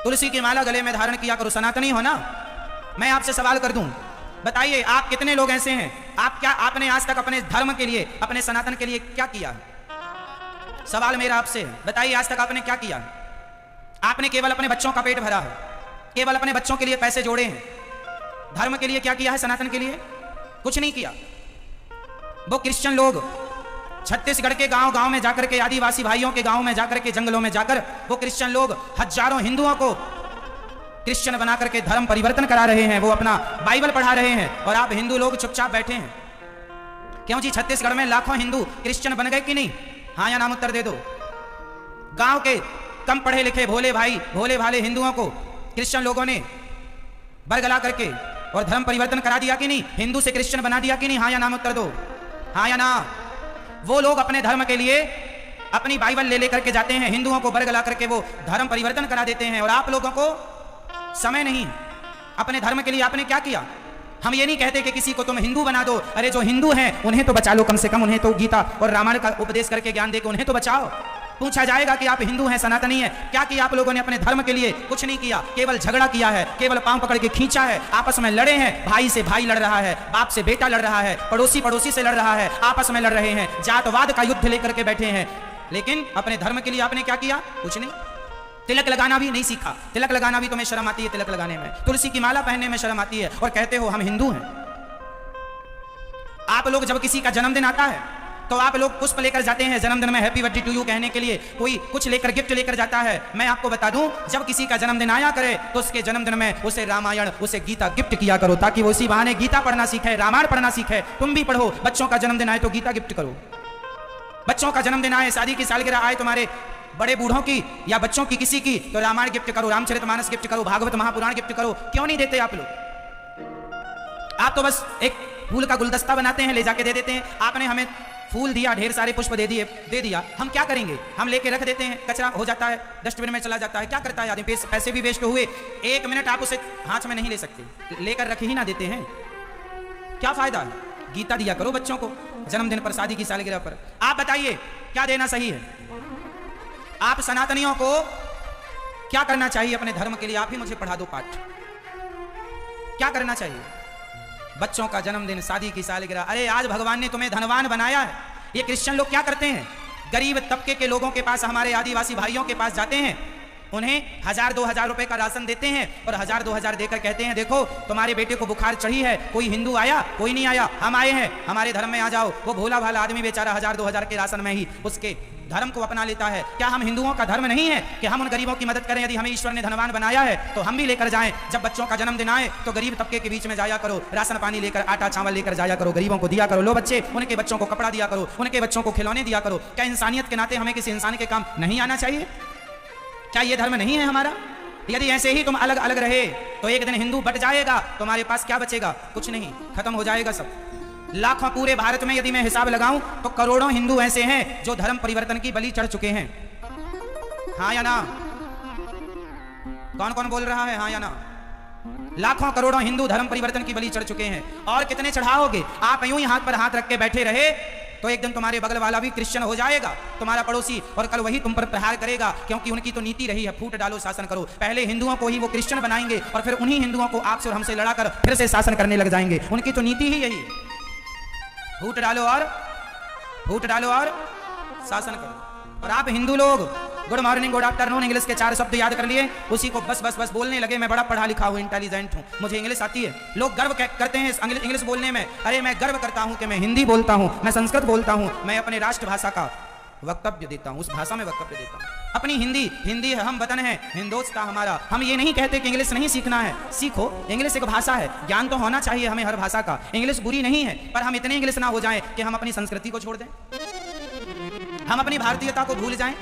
तुलसी की माला गले में धारण किया करो, सनातनी हो ना। मैं आपसे सवाल कर दूं, बताइए आप कितने लोग ऐसे हैं, आपने आज तक अपने धर्म के लिए, अपने सनातन के लिए क्या किया है? सवाल मेरा आपसे है, बताइए आज तक आपने क्या किया है? आपने केवल अपने बच्चों का पेट भरा है, केवल अपने बच्चों के लिए पैसे जोड़े हैं। धर्म के लिए क्या किया है? सनातन के लिए कुछ नहीं किया। वो क्रिश्चियन लोग छत्तीसगढ़ के गांव गांव में जाकर के, आदिवासी भाइयों के गांव में जाकर के, जंगलों में जाकर वो क्रिश्चियन लोग हजारों हिंदुओं को क्रिश्चियन बना करके धर्म परिवर्तन करा रहे हैं, वो अपना बाइबल पढ़ा रहे हैं, और आप हिंदू लोग चुपचाप बैठे हैं। क्यों जी? छत्तीसगढ़ में लाखों हिंदू क्रिश्चियन बन गए कि नहीं? हाँ या नाम उत्तर दे दो। गांव के कम पढ़े लिखे भोले भाई, भोले भाले हिंदुओं को क्रिश्चियन लोगों ने बरगला करके और धर्म परिवर्तन करा दिया कि नहीं? हिंदू से क्रिश्चियन बना दिया कि नहीं? हाँ या नाम उत्तर दो, हाँ या ना। वो लोग अपने धर्म के लिए अपनी बाइबल ले लेकर के जाते हैं, हिंदुओं को बरगला करके वो धर्म परिवर्तन करा देते हैं, और आप लोगों को समय नहीं अपने धर्म के लिए। आपने क्या किया? हम ये नहीं कहते कि किसी को तुम हिंदू बना दो, अरे जो हिंदू हैं उन्हें तो बचा लो, कम से कम उन्हें तो गीता और रामायण का उपदेश करके ज्ञान देकर उन्हें तो बचाओ। पूछा जाएगा कि आप हिंदू हैं, सनातनी हैं, क्या किया आप लोगों ने अपने धर्म के लिए? कुछ नहीं किया, केवल झगड़ा किया है, केवल पांव पकड़ के खींचा है, आपस में लड़े हैं, भाई से भाई लड़ रहा है, बाप से बेटा लड़ रहा है, पड़ोसी पड़ोसी से लड़ रहा है, आपस में लड़ रहे हैं, जातवाद का युद्ध लेकर के बैठे हैं। लेकिन अपने धर्म के लिए आपने क्या किया? कुछ नहीं। तिलक लगाना भी नहीं सीखा, तिलक लगाना भी तुम्हें शर्म आती है, तिलक लगाने में, तुलसी की माला पहनने में शर्म आती है, और कहते हो हम हिंदू हैं। आप लोग जब किसी का जन्मदिन आता है तो आप लोग पुष्प लेकर जाते हैं जन्मदिन में हैप्पी बर्थडे टू यू कहने के लिए, कोई कुछ लेकर गिफ्ट लेकर जाता है। मैं आपको बता दूं, जब किसी का जन्मदिन आया करे तो उसके जन्मदिन में उसे रामायण, उसे गीता गिफ्ट किया करो, ताकि वो इसी बहाने गीता पढ़ना सीखे, रामायण पढ़ना सीखे। तुम भी पढ़ो, बच्चों का जन्मदिन आए तो गीता गिफ्ट करो। बच्चों का जन्मदिन आए, शादी की सालगिरह आए तुम्हारे बड़े बूढ़ों की या बच्चों की किसी की, तो रामायण गिफ्ट करो, रामचरितमानस गिफ्ट करो, भागवत महापुराण गिफ्ट करो। क्यों नहीं देते आप लोग? आप तो बस एक फूल का गुलदस्ता बनाते हैं, ले जाके दे देते हैं। आपने हमें फूल दिया, ढेर सारे पुष्प दे दिया, हम क्या करेंगे? हम लेके रख देते हैं, कचरा हो जाता है, डस्टबिन में चला जाता है। क्या करता है आदमी? पैसे भी वेस्ट हुए, एक मिनट आप उसे हाथ में नहीं ले सकते, लेकर रख ही ना देते हैं, क्या फायदा है? गीता दिया करो बच्चों को जन्मदिन पर, शादी की सालगिरह पर। आप बताइए क्या देना सही है? आप सनातनियों को क्या करना चाहिए अपने धर्म के लिए? आप ही मुझे पढ़ा दो पाठ, क्या करना चाहिए? बच्चों का जन्मदिन, शादी की सालगिरह, अरे आज भगवान ने तुम्हें धनवान बनाया है। ये क्रिश्चियन लोग क्या करते हैं? गरीब तबके के लोगों के पास, हमारे आदिवासी भाइयों के पास जाते हैं, उन्हें 1000-2000 रुपए का राशन देते हैं, और 1000-2000 देकर कहते हैं देखो तुम्हारे बेटे को बुखार चढ़ी है, कोई हिंदू आया? कोई नहीं आया, हम आए हैं, हमारे धर्म में आ जाओ। वो भोला भाला आदमी बेचारा 1000-2000 के राशन में ही उसके धर्म को अपना लेता है। क्या हम हिंदुओं का धर्म नहीं है कि हम उन गरीबों की मदद करें? यदि हमें ईश्वर ने धनवान बनाया है तो हम भी लेकर जाएं। जब बच्चों का जन्मदिन आए तो गरीब तबके के बीच में जाया करो, राशन पानी लेकर, आटा चावल लेकर जाया करो, गरीबों को दिया करो। लो बच्चे, उनके बच्चों को कपड़ा दिया करो, उनके बच्चों को खिलौने दिया करो। क्या इंसानियत के नाते हमें किसी इंसान के काम नहीं आना चाहिए? क्या ये धर्म नहीं है हमारा? यदि ऐसे ही तुम अलग अलग रहे तो एक दिन हिंदू बट जाएगा, तुम्हारे पास क्या बचेगा? कुछ नहीं, खत्म हो जाएगा सब। लाखों, पूरे भारत में यदि मैं हिसाब लगाऊं तो करोड़ों हिंदू ऐसे हैं जो धर्म परिवर्तन की बलि चढ़ चुके हैं। हाँ या ना? कौन कौन बोल रहा है हाँ या ना? लाखों करोड़ों हिंदू धर्म परिवर्तन की बलि चढ़ चुके हैं। और कितने चढ़ाओगे? आप यूं ही हाथ पर हाथ रख के बैठे रहे तो एक दिन तुम्हारे बगल वाला भी क्रिश्चियन हो जाएगा, तुम्हारा पड़ोसी, और कल वही तुम पर प्रहार करेगा, क्योंकि उनकी तो नीति रही है फूट डालो शासन करो। पहले हिंदुओं को ही वो क्रिश्चियन बनाएंगे और फिर उन्हीं हिंदुओं को आपसे और हमसे लड़ाकर फिर से शासन करने लग जाएंगे। उनकी तो नीति ही यही, फूट डालो और शासन करो। और आप हिंदू लोग good morning, good afternoon, English के 4 शब्द याद कर लिए, उसी को बस बस बस बोलने लगे। मैं बड़ा पढ़ा लिखा हूँ, इंटेलिजेंट हूँ, मुझे इंग्लिश आती है। लोग गर्व करते हैं इंग्लिश बोलने में। अरे मैं गर्व करता हूँ कि मैं हिंदी बोलता हूँ, मैं संस्कृत बोलता हूँ, मैं अपने राष्ट्रभाषा का वक्तव्य देता हूँ, उस भाषा में वक्तव्य देता हूँ। अपनी हिंदी है, हम वतन है, हिंदोस्ता हमारा। हम ये नहीं कहते कि इंग्लिश नहीं सीखना है, सीखो, इंग्लिश एक भाषा है, ज्ञान तो होना चाहिए हमें हर भाषा का। इंग्लिश बुरी नहीं है, पर हम इतने इंग्लिश ना हो जाएं कि हम अपनी संस्कृति को छोड़ दें, हम अपनी भारतीयता को भूल जाएं।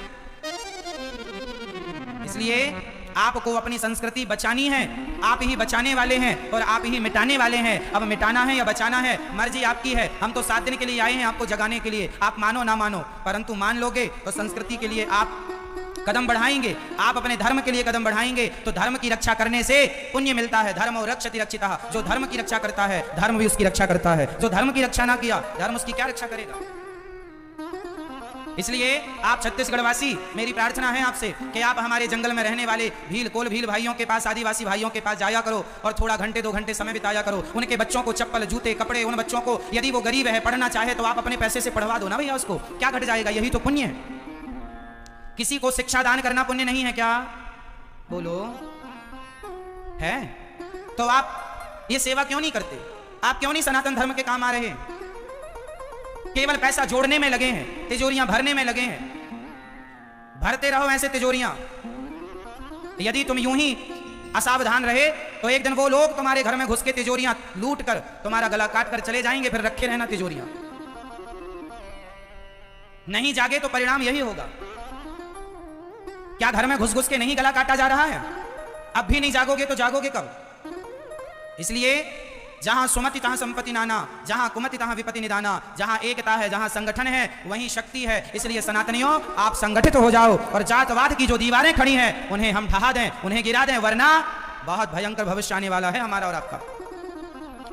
इसलिए आपको अपनी संस्कृति बचानी है, आप ही बचाने वाले हैं और आप ही मिटाने वाले हैं। अब मिटाना है या बचाना है, मर्जी आपकी है। हम तो 7 दिन के लिए आए हैं आपको जगाने के लिए, आप मानो ना मानो, परंतु मान लोगे तो संस्कृति के लिए आप कदम बढ़ाएंगे, आप अपने धर्म के लिए कदम बढ़ाएंगे तो धर्म की रक्षा करने से पुण्य मिलता है। धर्म रक्षति रक्षितः, जो धर्म की रक्षा करता है धर्म भी उसकी रक्षा करता है, जो धर्म की रक्षा ना किया धर्म उसकी क्या रक्षा करेगा। इसलिए आप छत्तीसगढ़ वासी, मेरी प्रार्थना है आपसे कि आप हमारे जंगल में रहने वाले भील कोल भील भाइयों के पास, आदिवासी भाइयों के पास जाया करो और थोड़ा घंटे 2 घंटे समय बिताया करो। उनके बच्चों को चप्पल जूते कपड़े, उन बच्चों को यदि वो गरीब है पढ़ना चाहे तो आप अपने पैसे से पढ़वा दो ना भैया, उसको क्या घट जाएगा, यही तो पुण्य है। किसी को शिक्षा दान करना पुण्य नहीं है क्या? बोलो है? तो आप ये सेवा क्यों नहीं करते? आप क्यों नहीं सनातन धर्म के काम आ रहे? केवल पैसा जोड़ने में लगे हैं, तिजोरियां भरने में लगे हैं। भरते रहो ऐसे तिजोरियां। यदि तुम यूं ही असावधान रहे तो एक दिन वो लोग तुम्हारे घर में घुस के तिजोरियां लूट कर तुम्हारा गला काट कर चले जाएंगे, फिर रखे रहना तिजोरियां। नहीं जागे तो परिणाम यही होगा। क्या घर में घुस घुस के नहीं गला काटा जा रहा है? अब भी नहीं जागोगे तो जागोगे कब? इसलिए जहां सुमति तहां संपत्ति नाना, जहां कुमति तहां विपत्ति निदाना, जहां एकता है, जहां संगठन है वहीं शक्ति है। इसलिए सनातनियों आप संगठित हो जाओ और जातवाद की जो दीवारें खड़ी हैं उन्हें हम ढहा दें, उन्हें गिरा दें, वरना बहुत भयंकर भविष्य आने वाला है हमारा और आपका।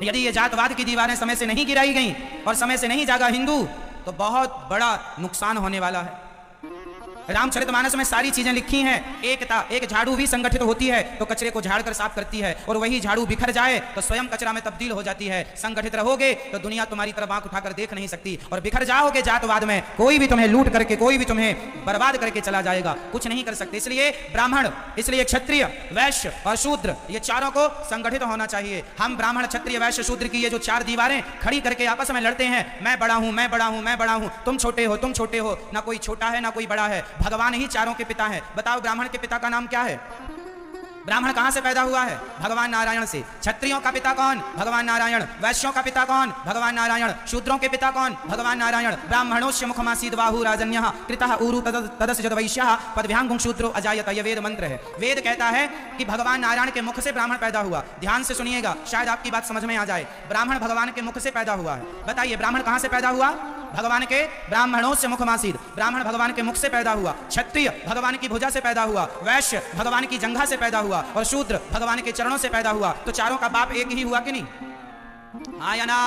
यदि ये जातवाद की दीवारें समय से नहीं गिराई गई और समय से नहीं जागा हिंदू तो बहुत बड़ा नुकसान होने वाला है। रामचरितमानस में सारी चीजें लिखी हैं। एकता, एक झाड़ू भी संगठित होती है तो कचरे को झाड़ कर साफ करती है, और वही झाड़ू बिखर जाए तो स्वयं कचरा में तब्दील हो जाती है। संगठित रहोगे तो दुनिया तुम्हारी तरफ आंख उठाकर देख नहीं सकती, और बिखर जाओगे जातवाद में, कोई भी तुम्हें लूट करके, कोई भी तुम्हें बर्बाद करके चला जाएगा, कुछ नहीं कर सकते। इसलिए ब्राह्मण, इसलिए क्षत्रिय, वैश्य और शूद्र, ये चारों को संगठित होना चाहिए। हम ब्राह्मण, क्षत्रिय, वैश्य, शूद्र की ये जो 4 दीवारें खड़ी करके आपस में लड़ते हैं, मैं बड़ा हूं, मैं बड़ा हूं, मैं बड़ा हूं, तुम छोटे हो, तुम छोटे हो, ना कोई छोटा है ना कोई बड़ा है, भगवान ही चारों के पिता है। बताओ ब्राह्मण के पिता का नाम क्या है? ब्राह्मण कहां से पैदा हुआ है? भगवान नारायण से। क्षत्रियों का पिता कौन? भगवान नारायण। वैश्यों का पिता कौन? भगवान नारायण। शूद्रों के पिता कौन? भगवान नारायण। ब्राह्मणोस्य मुखमासीद बाहु राजन्यः कृतः ऊरु तदस्य जद वैश्यः पदभ्यांगुं शूद्रो अजायत। यह वेद मंत्र है। वेद कहता है कि भगवान नारायण के मुख से ब्राह्मण पैदा हुआ। ध्यान से सुनिएगा, शायद आपकी बात समझ में आ जाए। ब्राह्मण भगवान के मुख से पैदा हुआ है। बताइए ब्राह्मण कहां से पैदा हुआ? भगवान के ब्राह्मणों से मुखमासीद, ब्राह्मण भगवान के मुख से पैदा हुआ। क्षत्रिय भगवान की भुजा से पैदा हुआ, वैश्य भगवान की जंघा से पैदा हुआ, और शूद्र भगवान के चरणों से पैदा हुआ। तो चारों का बाप एक ही हुआ कि नहीं? हाँ या ना?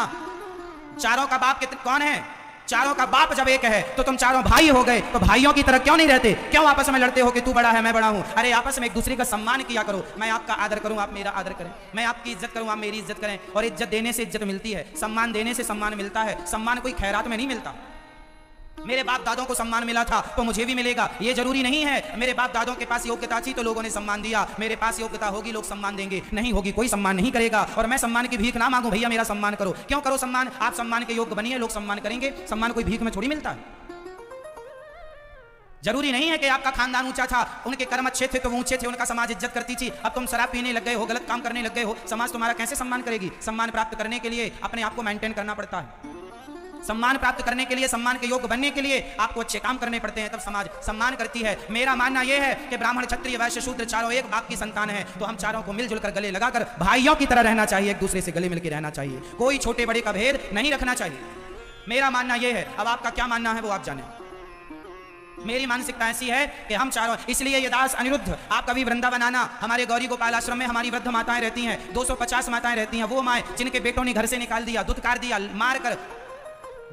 चारों का बाप कौन है? चारों का बाप जब एक है तो तुम चारों भाई हो गए, तो भाइयों की तरह क्यों नहीं रहते? क्यों आपस में लड़ते हो कि तू बड़ा है मैं बड़ा हूं? अरे आपस में एक दूसरे का सम्मान किया करो। मैं आपका आदर करूं, आप मेरा आदर करें, मैं आपकी इज्जत करूं, आप मेरी इज्जत करें। और इज्जत देने से इज्जत मिलती है, सम्मान देने से सम्मान मिलता है। सम्मान कोई खैरात में नहीं मिलता। मेरे बाप दादों को सम्मान मिला था तो मुझे भी मिलेगा, ये जरूरी नहीं है। मेरे बाप दादों के पास योग्यता थी तो लोगों ने सम्मान दिया, मेरे पास योग्यता होगी लोग सम्मान देंगे, नहीं होगी कोई सम्मान नहीं करेगा। और मैं सम्मान की भीख ना मांगू, भैया मेरा सम्मान करो। क्यों करो सम्मान? आप सम्मान के योग्य बनिए, लोग सम्मान करेंगे। सम्मान कोई भीख में थोड़ी मिलता है। जरूरी नहीं है कि आपका खानदान ऊंचा था, उनके कर्म अच्छे थे तो वो ऊंचे थे, उनका समाज इज्जत करती थी। अब तुम शराब पीने लग गए हो, गलत काम करने लग गए हो, समाज तुम्हारा कैसे सम्मान करेगी? सम्मान प्राप्त करने के लिए अपने आप को मेंटेन करना पड़ता है। सम्मान प्राप्त करने के लिए, सम्मान के योग्य बनने के लिए आपको अच्छे काम करने पड़ते हैं, तब समाज सम्मान करती है। मेरा मानना यह है कि ब्राह्मण, क्षत्रिय, वैश्य, शूद्र चारों एक बाप की संतान है, तो हम चारों को मिलजुल कर गले लगाकर भाइयों की तरह रहना चाहिए, एक दूसरे से गले मिलकर रहना चाहिए, कोई छोटे बड़े का भेद नहीं रखना चाहिए। मेरा मानना यह है। अब आपका क्या मानना है वो आप जाने। मेरी मानसिकता ऐसी है कि हम चारों, इसलिए ये दास अनिरुद्ध, आप कभी वृंदावन आना, हमारे गौरी गोपाल आश्रम में हमारी वृद्ध माताएं रहती हैं, 250 माताएं रहती हैं। वो माएं जिनके बेटों ने घर से निकाल दिया, दुत्कार दिया, मार कर,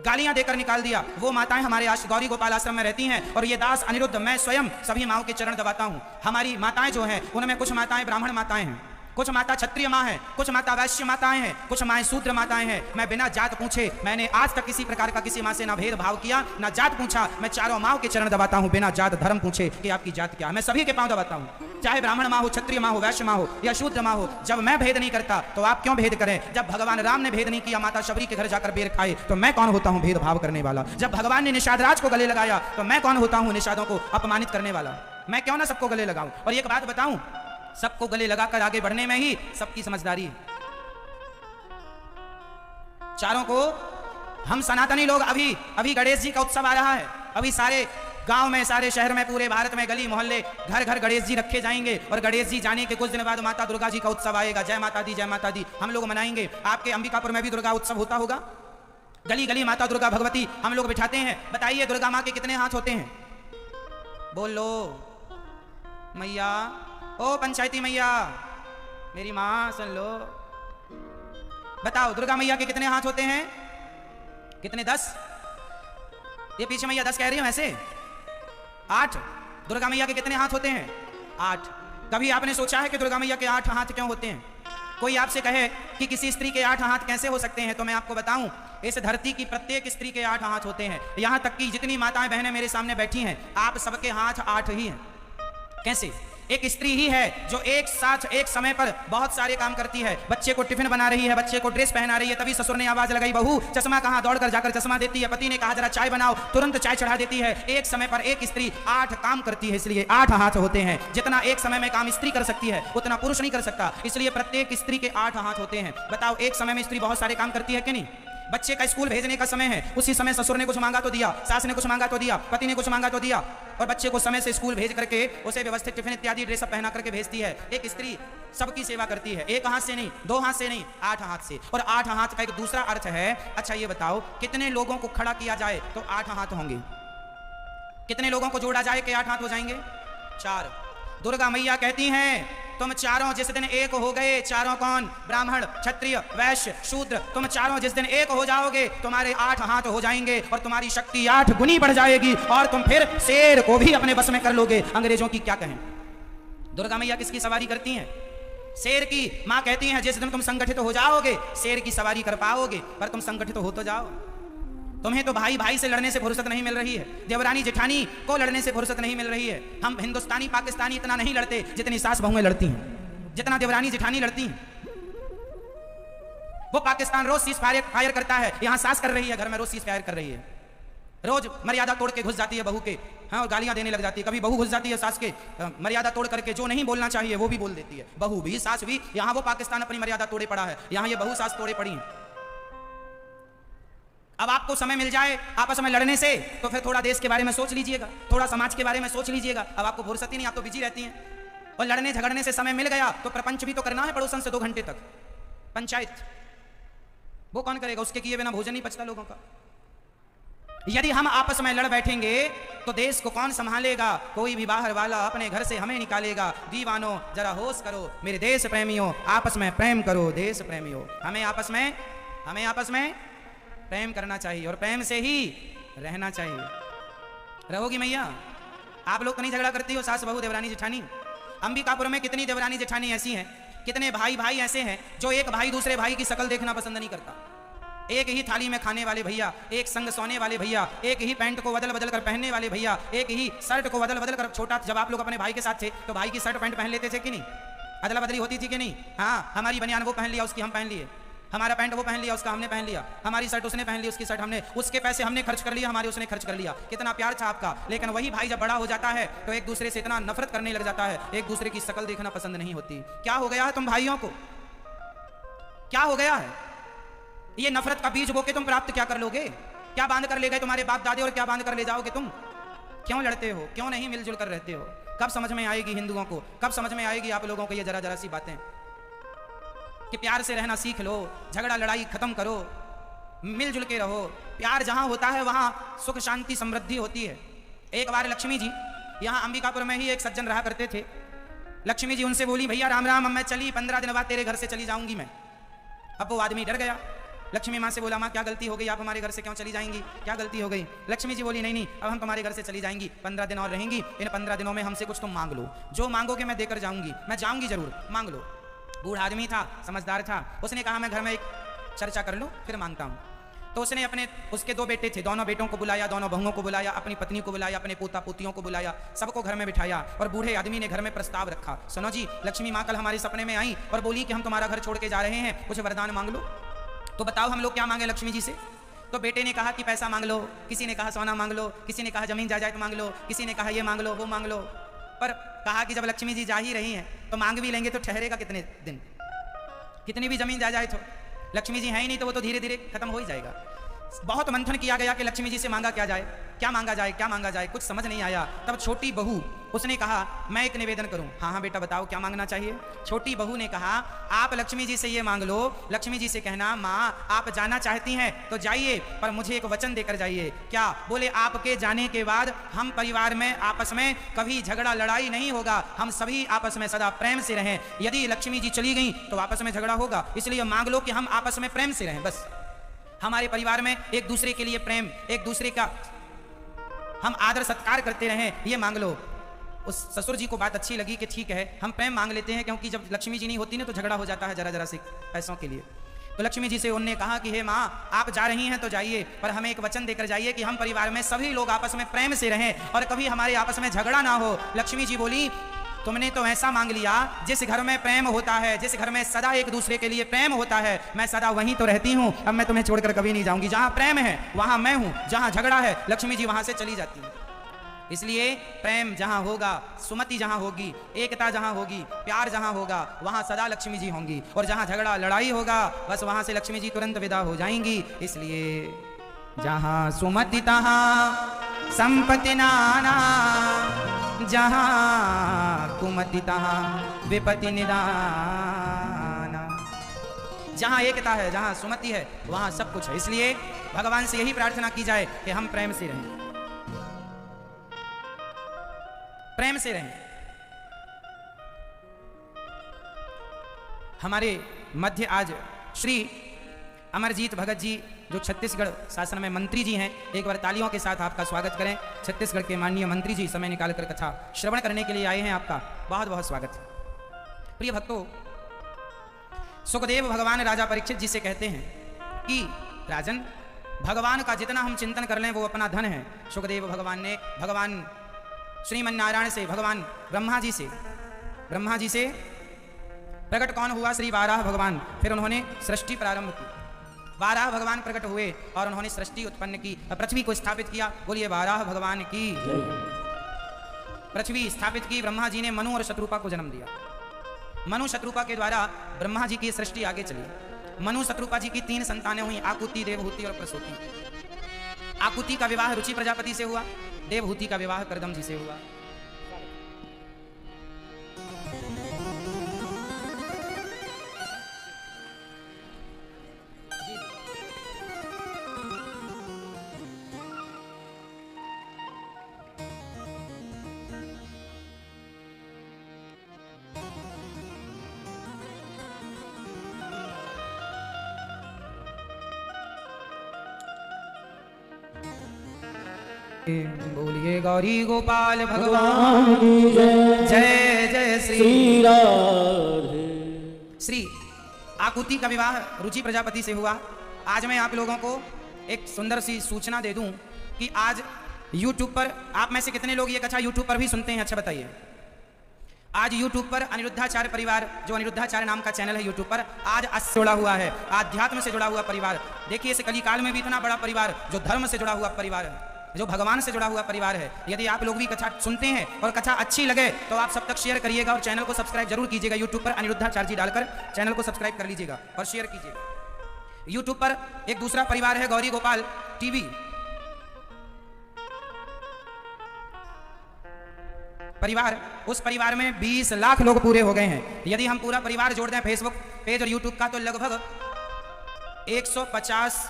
गालियां देकर निकाल दिया, वो माताएं हमारे गौरी गोपाल आश्रम में रहती हैं। और ये दास अनिरुद्ध, मैं स्वयं सभी माओं के चरण दबाता हूं। हमारी माताएं जो हैं उनमें कुछ माताएं ब्राह्मण माताएं हैं, कुछ माता क्षत्रिय माँ है, कुछ माता वैश्य माताएं हैं, कुछ माएं शूद्र माताएं हैं। मैं बिना जात पूछे, मैंने आज तक किसी प्रकार का किसी माँ से ना भेदभाव किया, ना जात पूछा। मैं चारों माओं के चरण दबाता हूं बिना जात धर्म पूछे कि आपकी जात क्या है। मैं सभी के पांव दबाता हूं, चाहे ब्राह्मण माँ हो, क्षत्रिय माँ हो, वैश्य माँ हो या शूद्र माँ हो। जब मैं भेद नहीं करता तो आप क्यों भेद करें? जब भगवान राम ने भेद नहीं किया, माता शबरी के घर जाकर बेर खाए, तो मैं कौन होता हूं भेदभाव करने वाला? जब भगवान ने निषाद राज को गले लगाया तो मैं कौन होता हूं निषादों को अपमानित करने वाला? मैं क्यों ना सबको गले लगाऊं? और एक बात बताऊं, सबको गले लगाकर आगे बढ़ने में ही सबकी समझदारी है। चारों को हम सनातनी लोग, अभी गणेश जी का उत्सव आ रहा है, अभी सारे गांव में, सारे शहर में, पूरे भारत में, गली मोहल्ले, घर घर गणेश जी रखे जाएंगे और गणेश जी जाने के कुछ दिन बाद माता दुर्गा जी का उत्सव आएगा। जय माता दी, जय माता दी हम लोग मनाएंगे। आपके अंबिकापुर में भी दुर्गा उत्सव होता होगा। गली गली माता दुर्गा भगवती हम लोग बिठाते हैं। बताइए दुर्गा माँ के कितने हाथ होते हैं? बोलो मैया, ओ पंचायती मैया, मेरी माँ सुन लो, बताओ दुर्गा मैया के कितने हाथ होते हैं? कितने? 10? ये पीछे मैया 10 कह रही हूं, ऐसे 8। दुर्गा मैया के कितने हाथ होते हैं? 8। कभी आपने सोचा है कि दुर्गा मैया के 8 हाथ क्यों होते हैं? कोई आपसे कहे कि किसी स्त्री के 8 हाथ कैसे हो सकते हैं, तो मैं आपको बताऊं, इस धरती की प्रत्येक स्त्री के 8 हाथ होते हैं। यहां तक कि जितनी माताएं बहनें मेरे सामने बैठी हैं, आप सबके हाथ 8 ही हैं। कैसे? एक स्त्री ही है जो एक साथ एक समय पर बहुत सारे काम करती है। बच्चे को टिफिन बना रही है, बच्चे को ड्रेस पहना रही है, तभी ससुर ने आवाज लगाई, बहू चश्मा कहाँ, दौड़कर जाकर चश्मा देती है। पति ने कहा जरा चाय बनाओ, तुरंत चाय चढ़ा देती है। एक समय पर एक स्त्री 8 काम करती है, इसलिए 8 हाथ होते हैं। जितना एक समय में काम स्त्री कर सकती है उतना पुरुष नहीं कर सकता, इसलिए प्रत्येक स्त्री के 8 हाथ होते हैं। बताओ एक समय में स्त्री बहुत सारे काम करती है कि नहीं? बच्चे का स्कूल भेजने का समय है, उसी समय ससुर ने कुछ मांगा तो दिया, सास ने कुछ मांगा तो दिया, पति ने कुछ मांगा तो दिया, और बच्चे को समय से स्कूल भेज करके उसे व्यवस्थित टिफिन इत्यादि ड्रेसअप पहना करके भेजती है। एक स्त्री सबकी सेवा करती है, एक हाथ से नहीं, 2 हाथ से नहीं, 8 हाथ से। और 8 हाथ का एक दूसरा अर्थ है। अच्छा ये बताओ, कितने लोगों को खड़ा किया जाए तो 8 हाथ होंगे? कितने लोगों को जोड़ा जाए कि 8 हाथ हो जाएंगे? 4। दुर्गा मैया कहती हैं तुम चारों जिस दिन एक हो गए, चारों कौन? ब्राह्मण, क्षत्रिय, वैश्य, शूद्र, तुम चारों जिस दिन एक हो जाओगे तुम्हारे 8 हाथ हो जाएंगे और तुम्हारी शक्ति 8 गुनी बढ़ जाएगी और तुम फिर शेर को भी अपने बस में कर लोगे। अंग्रेजों की क्या कहें। दुर्गा मैया किसकी सवारी करती हैं? शेर की। मां कहती हैं जिस दिन तुम संगठित हो जाओगे शेर की सवारी कर पाओगे, पर तुम संगठित हो तो जाओ। तुम्हें तो भाई भाई से लड़ने से फुर्सत नहीं मिल रही है, देवरानी जेठानी को लड़ने से फुर्सत नहीं मिल रही है। हम हिंदुस्तानी पाकिस्तानी इतना नहीं लड़ते जितनी सास बहुएं लड़ती हैं, जितना देवरानी जेठानी लड़ती हैं। वो पाकिस्तान रोज सीज फायर करता है, यहां सास कर रही है, घर में रोज सीज फायर कर रही है, रोज मर्यादा तोड़ के घुस जाती है बहू के, हाँ, और गालियां देने लग जाती है। कभी बहू घुस जाती है सास के मर्यादा तोड़ करके, जो नहीं बोलना चाहिए वो भी बोल देती है, बहू भी सास भी। यहां वो पाकिस्तान अपनी मर्यादा तोड़े पड़ा है, यहां ये बहू सास तोड़े पड़ी है। अब आपको समय मिल जाए आपस में लड़ने से तो फिर थोड़ा देश के बारे में सोच लीजिएगा, थोड़ा समाज के बारे में सोच लीजिएगा। अब आपको फुर्सत ही नहीं, आप तो बिजी रहती हैं। और लड़ने झगड़ने से समय मिल गया तो प्रपंच भी तो करना है पड़ोसन से 2 घंटे तक। पंचायत वो कौन करेगा? उसके किए बिना भोजन नहीं पचता लोगों का। यदि हम आपस में लड़ बैठेंगे तो देश को कौन संभालेगा? कोई भी बाहर वाला अपने घर से हमें निकालेगा। दीवानों जरा होश करो, मेरे देश प्रेमियों, आपस में प्रेम करो। देश प्रेमियों, हमें आपस में प्रेम करना चाहिए और प्रेम से ही रहना चाहिए। रहोगी मैया? आप लोग तो नहीं झगड़ा करती हो सास बहू देवरानी जेठानी? अंबिकापुर में कितनी देवरानी जेठानी ऐसी हैं, कितने भाई भाई ऐसे हैं जो एक भाई दूसरे भाई की शक्ल देखना पसंद नहीं करता। एक ही थाली में खाने वाले भैया, एक संग सोने वाले भैया, एक ही पैंट को बदल बदल कर पहनने वाले भैया, एक ही शर्ट को बदल बदल कर। छोटा जब आप लोग अपने भाई के साथ थे तो भाई की शर्ट पैंट पहन लेते थे कि नहीं? अदला बदली होती थी कि नहीं? हाँ, हमारी बनियान वो पहन लिया, उसकी हम पहन लिए, हमारा पैंट वो पहन लिया, उसका हमने पहन लिया, हमारी शर्ट उसने पहन ली, उसकी शर्ट हमने, उसके पैसे हमने खर्च कर लिया, हमारे उसने खर्च कर लिया। कितना प्यार था आपका। लेकिन वही भाई जब बड़ा हो जाता है तो एक दूसरे से इतना नफरत करने लग जाता है, एक दूसरे की शक्ल देखना पसंद नहीं होती। क्या हो गया है तुम भाइयों को? क्या हो गया है? ये नफरत का बीज बो के तुम प्राप्त क्या कर लोगे? क्या बांध कर ले गए तुम्हारे बाप दादे और क्या बांध कर ले जाओगे तुम? क्यों लड़ते हो? क्यों नहीं मिलजुल कर रहते हो? कब समझ में आएगी हिंदुओं को, कब समझ में आएगी आप लोगों को ये जरा जरा सी बातें कि प्यार से रहना सीख लो, झगड़ा लड़ाई खत्म करो, मिलजुल के रहो। प्यार जहां होता है वहां सुख शांति समृद्धि होती है। एक बार लक्ष्मी जी यहाँ अंबिकापुर में ही एक सज्जन रहा करते थे। लक्ष्मी जी उनसे बोली, भैया राम राम, मैं चली 15 दिन बाद तेरे घर से चली जाऊंगी मैं। अब वो आदमी डर गया। लक्ष्मी माँ से बोला, माँ क्या गलती हो गई, आप हमारे घर से क्यों चली जाएंगी, क्या गलती हो गई? लक्ष्मी जी बोली, नहीं नहीं, अब हम तुम्हारे घर से चली जाएंगी, 15 दिन और रहेंगी, इन 15 दिनों में हमसे कुछ तुम मांग लो, जो मांगोगे मैं देकर जाऊंगी, मैं जाऊंगी जरूर, मांग लो। बूढ़ा आदमी था, समझदार था, उसने कहा मैं घर में एक चर्चा कर लूं फिर मांगता हूं। तो उसने उसके 2 बेटे थे, दोनों बेटों को बुलाया, दोनों बहुओं को बुलाया, अपनी पत्नी को बुलाया, अपने पोता पोतियों को बुलाया, सबको घर में बिठाया और बूढ़े आदमी ने घर में प्रस्ताव रखा, सुनो जी, लक्ष्मी माँ कल हमारे सपने में आई और बोली कि हम तुम्हारा घर छोड़ के जा रहे हैं, कुछ वरदान मांग लो। तो बताओ हम लोग क्या मांगे लक्ष्मी जी से? तो बेटे ने कहा कि पैसा मांग लो, किसी ने कहा सोना मांग लो, किसी ने कहा जमीन जायदाद मांग लो, किसी ने कहा ये मांग लो वो मांग लो। पर कहा कि जब लक्ष्मी जी जा ही रही हैं तो मांग भी लेंगे तो ठहरेगा कितने दिन? कितनी भी जमीन जायदाद हो, लक्ष्मी जी है ही नहीं तो वो तो धीरे धीरे खत्म हो ही जाएगा। बहुत मंथन किया गया कि लक्ष्मी जी से मांगा क्या जाए, क्या मांगा जाए, क्या मांगा जाए, कुछ समझ नहीं आया। तब छोटी बहू उसने कहा मैं एक निवेदन करूं। हाँ हाँ बेटा बताओ क्या मांगना चाहिए। छोटी बहू ने कहा आप लक्ष्मी जी से ये मांग लो, लक्ष्मी जी से कहना माँ आप जाना चाहती हैं तो जाइए, पर मुझे एक वचन देकर जाइए। क्या? बोले आपके जाने के बाद हम परिवार में आपस में कभी झगड़ा लड़ाई नहीं होगा, हम सभी आपस में सदा प्रेम से रहें। यदि लक्ष्मी जी चली गई तो आपस में झगड़ा होगा, इसलिए मांग लो कि हम आपस में प्रेम से रहें। बस हमारे परिवार में एक दूसरे के लिए प्रेम, एक दूसरे का हम आदर सत्कार करते रहें, ये मांग लो। उस ससुर जी को बात अच्छी लगी कि ठीक है हम प्रेम मांग लेते हैं, क्योंकि जब लक्ष्मी जी नहीं होती ना तो झगड़ा हो जाता है जरा जरा से पैसों के लिए। तो लक्ष्मी जी से उन्होंने कहा कि हे माँ आप जा रही हैं तो जाइए, पर हमें एक वचन देकर जाइए कि हम परिवार में सभी लोग आपस में प्रेम से रहें और कभी हमारे आपस में झगड़ा ना हो। लक्ष्मी जी बोली तुमने तो ऐसा मांग लिया जिस घर में प्रेम होता है, जिस घर में सदा एक दूसरे के लिए प्रेम होता है, मैं सदा वहीं तो रहती हूँ, अब मैं तुम्हें छोड़कर कभी नहीं जाऊंगी। जहाँ प्रेम है वहाँ मैं हूँ, जहाँ झगड़ा है लक्ष्मी जी वहाँ से चली जाती है। इसलिए प्रेम जहाँ होगा, सुमति जहाँ होगी, एकता जहाँ होगी, प्यार जहाँ होगा, वहाँ सदा लक्ष्मी जी होंगी, और जहाँ झगड़ा लड़ाई होगा बस वहाँ से लक्ष्मी जी तुरंत विदा हो जाएंगी। इसलिए जहाँ सुमति तहाँ संपत्ति नाना, जहाँ कुमति तहाँ विपत्ति निदाना। जहाँ एकता है, जहाँ सुमति है, वहाँ सब कुछ है। इसलिए भगवान से यही प्रार्थना की जाए कि हम प्रेम से रहें, प्रेम से रहें। हमारे मध्य आज श्री अमरजीत भगत जी जो छत्तीसगढ़ शासन में मंत्री जी हैं, एक बार तालियों के साथ आपका स्वागत करें। छत्तीसगढ़ के माननीय मंत्री जी समय निकालकर कथा श्रवण करने के लिए आए हैं, आपका बहुत बहुत स्वागत है। प्रिय भक्तों, सुखदेव भगवान राजा परीक्षित जी से कहते हैं कि राजन भगवान का जितना हम चिंतन कर लें वो अपना धन है। सुखदेव भगवान ने भगवान श्रीमन नारायण से, भगवान ब्रह्मा जी से प्रकट कौन हुआ? श्री वाराह भगवान। फिर उन्होंने सृष्टि प्रारंभ की। वाराह भगवान प्रकट हुए और उन्होंने सृष्टि उत्पन्न की, पृथ्वी को स्थापित किया। बोलिए वाराह भगवान की। पृथ्वी स्थापित की। ब्रह्मा जी ने मनु और शत्रुपा को जन्म दिया। मनु शत्रुपा के द्वारा ब्रह्मा जी की सृष्टि आगे चली। मनु शत्रुपा जी की 3 संतानें हुई, आकुति, देवहूति और प्रसूति। आकुति का विवाह रुचि प्रजापति से हुआ, देवहूति का विवाह कर्दम जी से हुआ। बोलिए गौरी गोपाल भगवान की जय। जय श्री राधे। श्री आकुति का विवाह रुचि प्रजापति से हुआ। आज मैं आप लोगों को एक सुंदर सी सूचना दे दूं कि आज YouTube पर, आप में से कितने लोग ये कथा YouTube पर भी सुनते हैं? अच्छा बताइए। आज YouTube पर अनिरुद्धाचार्य परिवार, जो अनिरुद्धाचार्य नाम का चैनल है YouTube पर, आज जुड़ा हुआ है, आध्यात्म से जुड़ा हुआ परिवार। देखिए इस कलिकाल में भी इतना बड़ा परिवार, जो धर्म से जुड़ा हुआ परिवार है, जो भगवान से जुड़ा हुआ परिवार है। यदि आप लोग भी कथा सुनते हैं और कथा अच्छी लगे तो आप सब तक शेयर करिएगा और चैनल को सब्सक्राइब जरूर कीजिएगा। YouTube पर अनिरुद्धाचार्य जी डालकर चैनल को सब्सक्राइब कर लीजिएगा और शेयर कीजिएगा। YouTube पर एक दूसरा परिवार है गौरी गोपाल टीवी परिवार। उस परिवार में 20 लाख लोग पूरे हो गए हैं। यदि हम पूरा परिवार जोड़ दें फेसबुक पेज और YouTube का, तो लगभग 150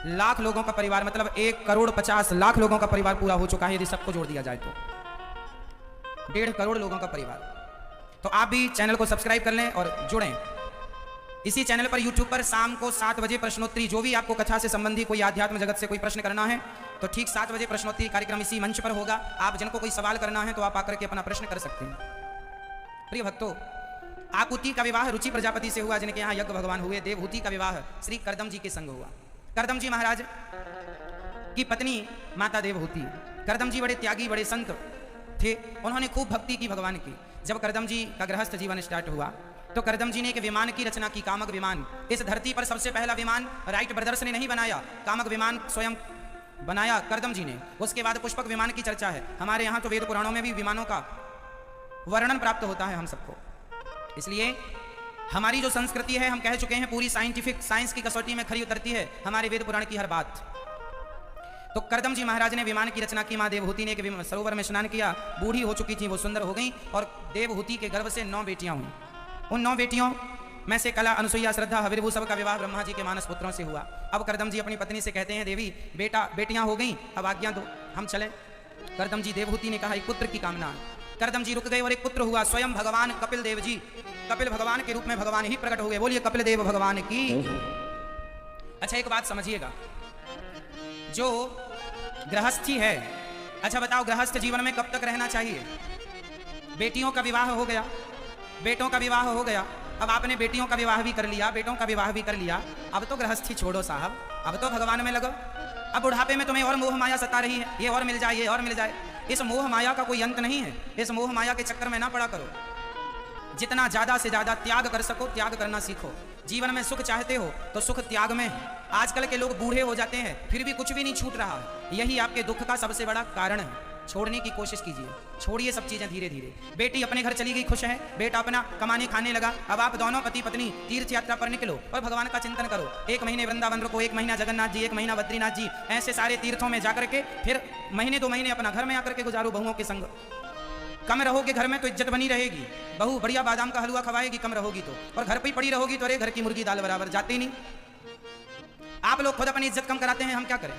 लाख लोगों का परिवार, मतलब 1,50 लाख लोगों का परिवार पूरा हो चुका है। यदि सबको जोड़ दिया जाए तो 1.5 करोड़ लोगों का परिवार। तो आप भी चैनल को सब्सक्राइब कर लें और जुड़ें। इसी चैनल पर YouTube पर शाम को 7 बजे प्रश्नोत्तरी, जो भी आपको कथा से संबंधी कोई आध्यात्म जगत से कोई प्रश्न करना है तो ठीक 7 बजे प्रश्नोत्तरी कार्यक्रम इसी मंच पर होगा। आप जिनको कोई सवाल करना है तो आप आकर के अपना प्रश्न कर सकते हैं। प्रिय भक्तों, आकुति का विवाह रुचि प्रजापति से हुआ, जिनके यहाँ यज्ञ भगवान हुए। देवहूति का विवाह श्री कर्दम जी के संग हुआ। कर्दम जी महाराज की पत्नी माता देवहूति। कर्दम जी बड़े त्यागी, बड़े संत थे। उन्होंने खूब भक्ति की भगवान की। जब कर्दम जी का गृहस्थ जीवन स्टार्ट हुआ तो कर्दम जी ने एक विमान की रचना की, कामक विमान। इस धरती पर सबसे पहला विमान राइट ब्रदर्स ने नहीं बनाया, कामक विमान स्वयं बनाया कर्दम जी ने। उसके बाद पुष्पक विमान की चर्चा है। हमारे यहाँ तो वेद पुराणों में भी विमानों का वर्णन प्राप्त होता है हम सबको। इसलिए हमारी जो संस्कृति है, हम कह चुके हैं, पूरी साइंटिफिक साइंस की कसौटी में खरी उतरती है हमारे वेद पुराण की हर बात। तो करदम जी महाराज ने विमान की रचना की। माँ देवहूति ने एक सरोवर में स्नान किया, बूढ़ी हो चुकी थी, वो सुंदर हो गई और देवहूति के गर्भ से 9 बेटियां हुई। उन 9 बेटियों में से कला, अनुसुईया, श्रद्धा, हविर्भू सबका विवाह ब्रह्मा जी के मानस पुत्रों से हुआ। अब करदम जी अपनी पत्नी से कहते हैं, देवी बेटियां हो गई, अब आज्ञा दो हम चलें। करदम जी, देवहूति ने कहा एक पुत्र की कामना है। करदम जी रुक गए और एक पुत्र हुआ। स्वयं भगवान कपिल देव जी, कपिल भगवान के रूप में भगवान ही प्रकट हुए। बोलिए कपिल देव भगवान की। अच्छा एक बात समझिएगा, जो गृहस्थी है, अच्छा बताओ गृहस्थ जीवन में कब तक रहना चाहिए? बेटियों का विवाह हो गया, बेटों का विवाह हो गया, अब आपने बेटियों का विवाह भी कर लिया, बेटों का विवाह भी कर लिया, अब तो गृहस्थी छोड़ो साहब, अब तो भगवान में लगो। अब बुढ़ापे में तुम्हें और मोह माया सता रही है, ये और मिल जाए, ये और मिल जाए। इस मोह माया का कोई अंत नहीं है, इस मोह माया के चक्कर में ना पड़ा करो। जितना ज्यादा से ज्यादा त्याग कर सको त्याग करना सीखो। जीवन में सुख चाहते हो तो सुख त्याग में है। आजकल के लोग बूढ़े हो जाते हैं फिर भी कुछ भी नहीं छूट रहा है, यही आपके दुख का सबसे बड़ा कारण है। छोड़ने की कोशिश कीजिए, छोड़िए सब चीजें धीरे धीरे। बेटी अपने घर चली गई, खुश है, बेटा अपना कमाने खाने लगा, अब आप दोनों पति पत्नी तीर्थ यात्रा पर निकलो और भगवान का चिंतन करो। 1 महीने वृंदावन रुको, 1 महीना जगन्नाथ जी, 1 महीना बद्रीनाथ जी, ऐसे सारे तीर्थों में जाकर के फिर महीने 2 महीने अपना घर में आकर के गुजारो बहुओं के संग। कम रहोगे घर में तो इज्जत बनी रहेगी, बहू बढ़िया बादाम का हलवा खवाएगी कम रहोगी तो, और घर पे पड़ी रहोगी तो अरे घर की मुर्गी दाल बराबर, जाती नहीं। आप लोग खुद अपनी इज्जत कम कराते हैं, हम क्या करें?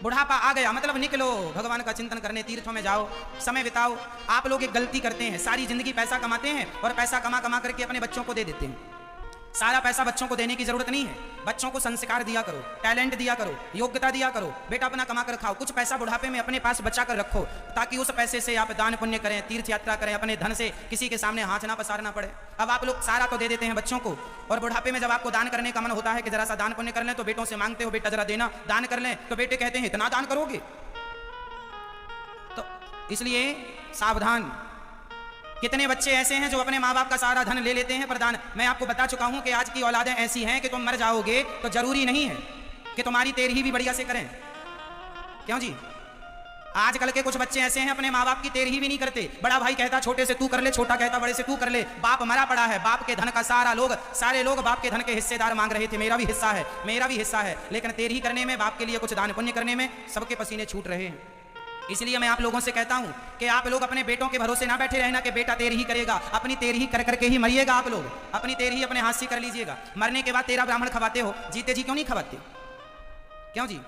बुढ़ापा आ गया मतलब निकलो, भगवान का चिंतन करने तीर्थों में जाओ, समय बिताओ। आप लोग एक गलती करते हैं, सारी जिंदगी पैसा कमाते हैं और पैसा कमा कमा करके अपने बच्चों को दे देते हैं। सारा पैसा बच्चों को देने की जरूरत नहीं है, बच्चों को संस्कार दिया करो, टैलेंट दिया करो, योग्यता दिया करो। बेटा अपना कमा कर खाओ, कुछ पैसा बुढ़ापे में अपने पास बचा कर रखो, ताकि उस पैसे से आप दान पुण्य करें, तीर्थ यात्रा करें, अपने धन से किसी के सामने हाथ ना पसारना पड़े। अब आप लोग सारा तो दे देते हैं बच्चों को, और बुढ़ापे में जब आपको दान करने का मन होता है कि जरा सा दान पुण्य कर लें, तो बेटों से मांगते हो बेटा जरा देना, दान कर लें, तो बेटे कहते हैं इतना दान करोगे? तो इसलिए सावधान। कितने बच्चे ऐसे हैं जो अपने माँ बाप का सारा धन ले लेते हैं पर दान। मैं आपको बता चुका हूं कि आज की औलादें ऐसी हैं कि तुम मर जाओगे तो जरूरी नहीं है कि तुम्हारी तेरही भी बढ़िया से करें। क्यों जी? आजकल के कुछ बच्चे ऐसे हैं अपने माँ बाप की तेरही भी नहीं करते। बड़ा भाई कहता छोटे से तू कर ले, छोटा कहता बड़े से तू कर ले। बाप मरा पड़ा है, बाप के धन का सारे लोग बाप के धन के हिस्सेदार मांग रहे थे, मेरा भी हिस्सा है, मेरा भी हिस्सा है। लेकिन तेरही करने में, बाप के लिए कुछ दान पुण्य करने में सबके पसीने छूट रहे हैं। इसलिए मैं आप लोगों से कहता हूं कि आप लोग अपने बेटों के भरोसे ना बैठे रहना कि बेटा तेरही करेगा, अपनी तेरही कर करके ही मरिएगा। आप लोग अपनी तेरही अपने हाथ से कर लीजिएगा। मरने के बाद 13 ब्राह्मण खवाते हो, जीते जी क्यों नहीं खवाते? क्यों जी?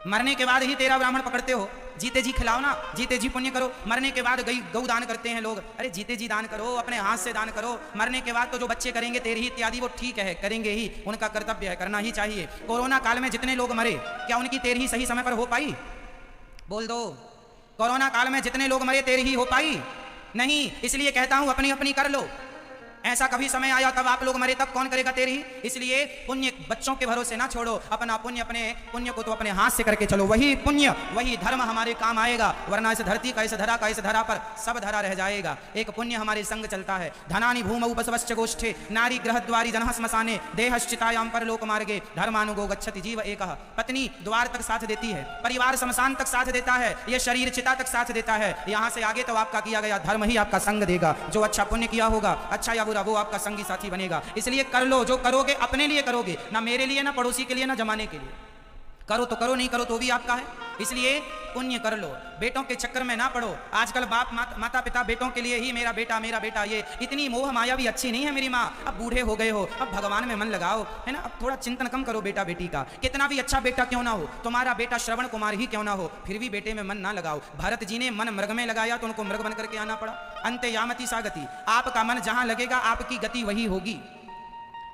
मरने के बाद ही 13 ब्राह्मण पकड़ते हो, जीते जी खिलाओ ना, जीते जी पुण्य करो। मरने के बाद गौ दान करते हैं लोग, अरे जीते जी दान करो, अपने हाथ से दान करो। मरने के बाद तो जो बच्चे करेंगे तेरही इत्यादि वो ठीक है, करेंगे ही, उनका कर्तव्य है, करना ही चाहिए। कोरोना काल में जितने लोग मरे, क्या उनकी तेरही सही समय पर हो पाई? बोल दो। कोरोना काल में जितने लोग मरे तेरही हो पाई? नहीं। इसलिए कहता हूं अपनी अपनी कर लो। ऐसा कभी समय आया तब आप लोग मरे, तब कौन करेगा तेरही? इसलिए पुण्य बच्चों के भरोसे ना छोड़ो, अपना पुण्य, अपने पुण्य को तो अपने हाथ से करके चलो। वही पुण्य, वही धर्म हमारे काम आएगा, वरना इस धरती का, इस धरा पर सब धरा रह जाएगा। एक पुण्य हमारे संग चलता है। धनानि भूमौ बसवश्च गोष्ठे नारी गृहद्वारी जनः श्मशाने देहश्चितायां परलोक मार्गे धर्मानुगो गच्छति जीव एकः। पत्नी द्वार तक साथ देती है, परिवार श्मशान तक साथ देता है, यह शरीर चिता तक साथ देता है। यहाँ से आगे तो आपका किया गया धर्म ही आपका संग देगा। जो अच्छा पुण्य किया होगा, अच्छा या वो आपका संगी साथी बनेगा। इसलिए कर लो, जो करोगे अपने लिए करोगे, ना मेरे लिए, ना पड़ोसी के लिए, ना जमाने के लिए। करो तो करो, नहीं करो तो भी आपका है। इसलिए पुण्य कर लो, बेटों के चक्कर में ना पड़ो। आजकल बाप माता पिता बेटों के लिए ही मेरा बेटा, ये इतनी मोह माया भी अच्छी नहीं है मेरी माँ। अब बूढ़े हो गए हो, अब भगवान में मन लगाओ, है ना। अब थोड़ा चिंतन कम करो बेटा बेटी का। कितना भी अच्छा बेटा क्यों ना हो, तुम्हारा बेटा श्रवण कुमार ही क्यों ना हो, फिर भी बेटे में मन ना लगाओ। भरत जी ने मन मृग में लगाया तो उनको मृग बन करके आना पड़ा। अंते यामति सा गति, आपका मन जहां लगेगा आपकी गति वही होगी।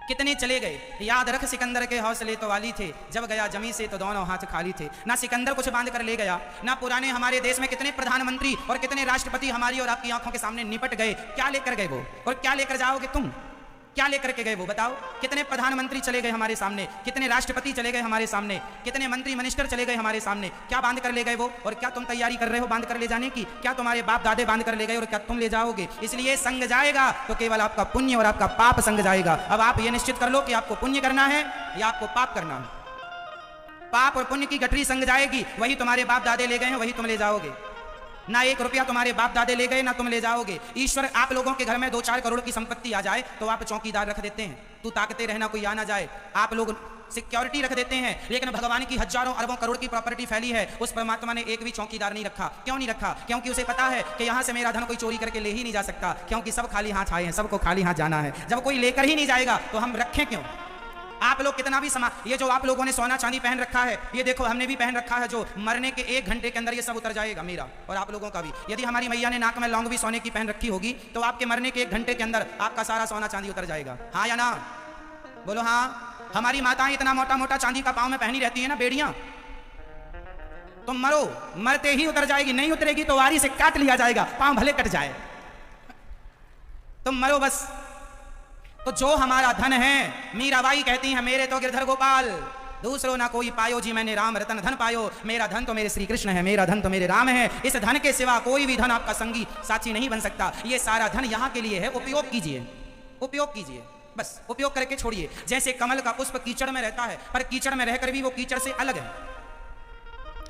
कितने चले गए, याद रख सिकंदर के हौसले तो वाली थे, जब गया जमी से तो दोनों हाथ खाली थे। ना सिकंदर कुछ बांध कर ले गया, ना पुराने हमारे देश में कितने प्रधानमंत्री और कितने राष्ट्रपति हमारी और आपकी आंखों के सामने निपट गए। क्या लेकर गए वो, और क्या लेकर जाओगे तुम? क्या लेकर के गए वो बताओ? कितने प्रधानमंत्री चले गए हमारे सामने, कितने राष्ट्रपति चले गए हमारे सामने, कितने मंत्री मिनिस्टर चले गए हमारे सामने। क्या बांध कर ले गए वो, और क्या तुम तैयारी कर रहे हो बांध कर ले जाने की? क्या तुम्हारे बाप दादे बांध कर ले गए और क्या तुम ले जाओगे? इसलिए संग जाएगा तो केवल आपका पुण्य और आपका पाप संग जाएगा। अब आप ये निश्चित कर लो कि आपको पुण्य करना है या आपको पाप करना है। पाप और पुण्य की गठरी संग जाएगी, वही तुम्हारे बाप दादे ले गए हैं वही तुम ले जाओगे। ना 1 रुपया तुम्हारे बाप दादे ले गए, ना तुम ले जाओगे। ईश्वर आप लोगों के घर में 2-4 करोड़ की संपत्ति आ जाए तो आप चौकीदार रख देते हैं, तू ताकते रहना कोई आ ना जाए, आप लोग सिक्योरिटी रख देते हैं। लेकिन भगवान की हजारों अरबों करोड़ की प्रॉपर्टी फैली है, उस परमात्मा ने एक भी चौकीदार नहीं रखा। क्यों नहीं रखा? क्योंकि उसे पता है कि यहाँ से मेरा धन कोई चोरी करके ले ही नहीं जा सकता, क्योंकि सब खाली हाथ आए हैं, सबको खाली हाथ जाना है। जब कोई लेकर ही नहीं जाएगा तो हम रखें क्यों? आप लोग कितना भी ये जो आप लोगों ने सोना चांदी पहन रखा है, ये देखो हमने भी पहन रखा है, जो मरने के 1 घंटे के अंदर ये सब उतर जाएगा, मेरा और आप लोगों का भी। यदि हमारी मैया ने नाक में लौंग भी सोने की पहन रखी होगी तो आपके मरने के 1 घंटे के अंदर आपका सारा सोना चांदी उतर जाएगा। हाँ या ना? बोलो हाँ। हमारी माताएं इतना मोटा मोटा चांदी का पाँव में पहनी रहती है ना, बेड़ियां, तुम मरो, मरते ही उतर जाएगी, नहीं उतरेगी तो वारी से काट लिया जाएगा, पाँव भले कट जाए, तुम मरो बस। तो जो हमारा धन है, मीराबाई कहती हैं मेरे तो गिरधर गोपाल दूसरो ना कोई पायो जी, मैंने राम रतन धन पायो। मेरा धन तो मेरे श्री कृष्ण है, मेरा धन तो मेरे राम है। इस धन के सिवा कोई भी धन आपका संगी साथी नहीं बन सकता। ये सारा धन यहाँ के लिए है, उपयोग कीजिए, उपयोग कीजिए, बस उपयोग करके छोड़िए। जैसे कमल का पुष्प कीचड़ में रहता है, पर कीचड़ में रहकर भी वो कीचड़ से अलग है,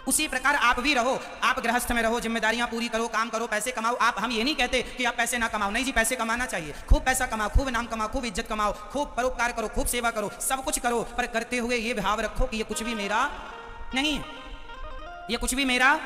उसी प्रकार आप भी रहो। आप गृहस्थ में रहो, जिम्मेदारियां पूरी करो, काम करो, पैसे कमाओ। हम ये नहीं कहते कि आप पैसे ना कमाओ, नहीं जी, पैसे कमाना चाहिए, खूब पैसा कमाओ, खूब नाम कमाओ, खूब इज्जत कमाओ, खूब परोपकार करो, खूब सेवा करो, सब कुछ करो, पर करते हुए ये भाव रखो कि ये कुछ भी मेरा नहीं है, ये कुछ भी मेरा।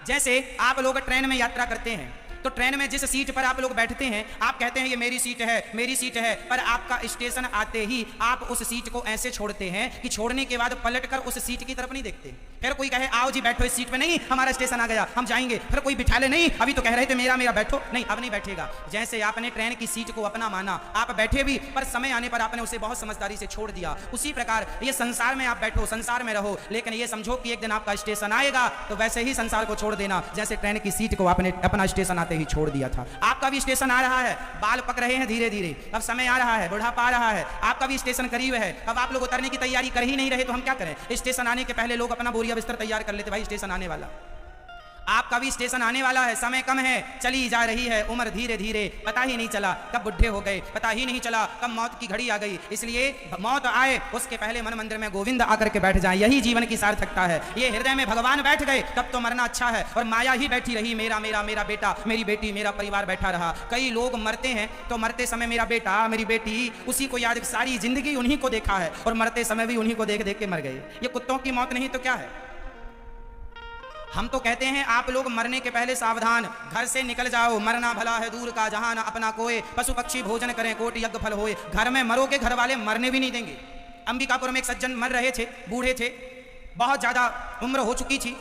जैसे आप लोग ट्रेन में यात्रा करते हैं तो ट्रेन में जिस सीट पर आप लोग बैठते हैं, आप कहते हैं ये मेरी सीट है, मेरी सीट है, पर आपका स्टेशन आते ही आप उस सीट को ऐसे छोड़ते हैं कि छोड़ने के बाद पलटकर उस सीट की तरफ नहीं देखते। फिर कोई कहे आओ जी बैठो इस सीट पे, नहीं हमारा स्टेशन आ गया हम जाएंगे। फिर कोई बिठा ले, नहीं अभी तो कह रहे थे मेरा मेरा, बैठो, नहीं अब नहीं बैठेगा। जैसे आपने ट्रेन की सीट को अपना माना, आप बैठे भी, पर समय आने पर आपने उसे बहुत समझदारी से छोड़ दिया। उसी प्रकार ये संसार में आप बैठो, संसार में रहो, लेकिन ये समझो कि एक दिन आपका स्टेशन आएगा तो वैसे ही संसार को छोड़ देना जैसे ट्रेन की सीट को आपने अपना स्टेशन आते ही छोड़ दिया था। आपका भी स्टेशन आ रहा है, बाल पक रहे हैं धीरे धीरे, अब समय आ रहा है, बुढ़ापा आ रहा है, आपका भी स्टेशन करीब है। अब आप लोग उतरने की तैयारी कर ही नहीं रहे तो हम क्या करें? स्टेशन आने के पहले लोग अपना बोरिया बिस्तर तैयार कर लेते, भाई स्टेशन आने वाला, आपका भी स्टेशन आने वाला है, समय कम है, चली जा रही है उम्र धीरे धीरे, पता ही नहीं चला कब बुढ़े हो गए, पता ही नहीं चला कब मौत की घड़ी आ गई। इसलिए मौत आए उसके पहले मन मंदिर में गोविंद आकर के बैठ जाए, यही जीवन की सार्थकता है। ये हृदय में भगवान बैठ गए तब तो मरना अच्छा है, और माया ही बैठी रही, मेरा मेरा मेरा बेटा, मेरी बेटी, मेरा परिवार बैठा रहा। कई लोग मरते हैं तो मरते समय मेरा बेटा, मेरी बेटी, उसी को याद, सारी जिंदगी उन्हीं को देखा है और मरते समय भी उन्हीं को देख देख के मर गए। ये कुत्तों की मौत नहीं तो क्या है? हम तो कहते हैं आप लोग मरने के पहले सावधान, घर से निकल जाओ, मरना भला है दूर का जहां न अपना कोई, पशु पक्षी भोजन करें कोटि यज्ञ फल होए। घर में मरोगे घर वाले मरने भी नहीं देंगे। अंबिकापुर में एक सज्जन मर रहे थे, बूढ़े थे, बहुत ज्यादा उम्र हो चुकी थी।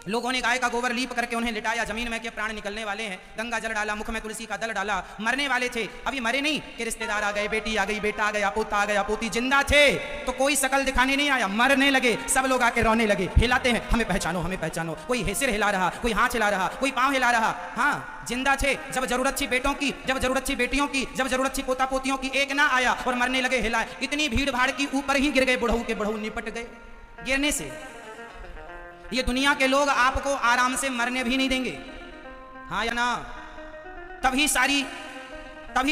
लोगों ने गाय का गोबर लीप करके उन्हें लिटाया जमीन में कि प्राण निकलने वाले हैं, गंगा जल डाला, मुख में तुलसी का दल डाला, मरने वाले थे। अभी मरे नहीं कि रिश्तेदार आ गए, बेटी आ गई, बेटा आ गया, पोता आ गया, पोती। जिंदा थे तो कोई शकल दिखाने नहीं आया, मरने लगे सब लोग आके रोने लगे, हिलाते हैं हमें पहचानो, हमें पहचानो। कोई सिर हिला रहा, कोई हाथ हिला रहा, कोई पाँव हिला रहा। हाँ, जिंदा थे। जब जरूरत थी बेटों की, जब जरूरत थी बेटियों की, जब जरूरत थी पोता पोतियों की, एक ना आया और मरने लगे, हिलाए। इतनी भीड़ भाड़ की ऊपर ही गिर गए, बुढ़ऊ के बुढ़ऊ निपट गए गिरने से। ये दुनिया के लोग आपको आराम से मरने भी नहीं देंगे, हाँ या ना? तभी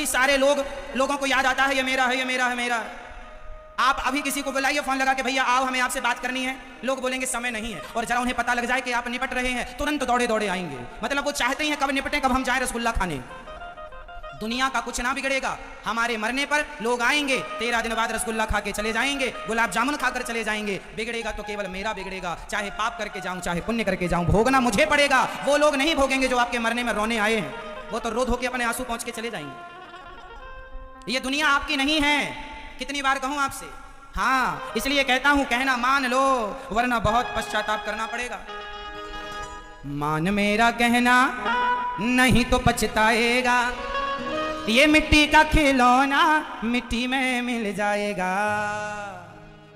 सारे लोगों को याद आता है ये मेरा है, ये मेरा है, मेरा है। आप अभी किसी को बुलाइए फोन लगा के, भैया आओ हमें आपसे बात करनी है, लोग बोलेंगे समय नहीं है, और जरा उन्हें पता लग जाए कि आप निपट रहे हैं तुरंत दौड़े दौड़े आएंगे। मतलब वो चाहते हैं कब निपटे, कब हम जाए रसगुल्ला खाने। दुनिया का कुछ ना बिगड़ेगा, हमारे मरने पर लोग आएंगे, 13 दिन बाद रसगुल्ला खा के चले जाएंगे, गुलाब जामुन खाकर चले जाएंगे। बिगड़ेगा तो केवल मेरा बिगड़ेगा, चाहे पाप करके जाऊं चाहे पुण्य करके जाऊं, भोगना मुझे पड़ेगा। वो लोग नहीं भोगेंगे जो आपके मरने में रोने आए हैं, वो तो रो धो के अपने आंसू पहुंच के चले जाएंगे। ये दुनिया आपकी नहीं है, कितनी बार कहूं आपसे। हाँ, इसलिए कहता हूं, कहना मान लो वरना बहुत पश्चाताप करना पड़ेगा। मान मेरा कहना नहीं तो पछताएगा, ये मिट्टी का खिलौना मिट्टी में मिल जाएगा।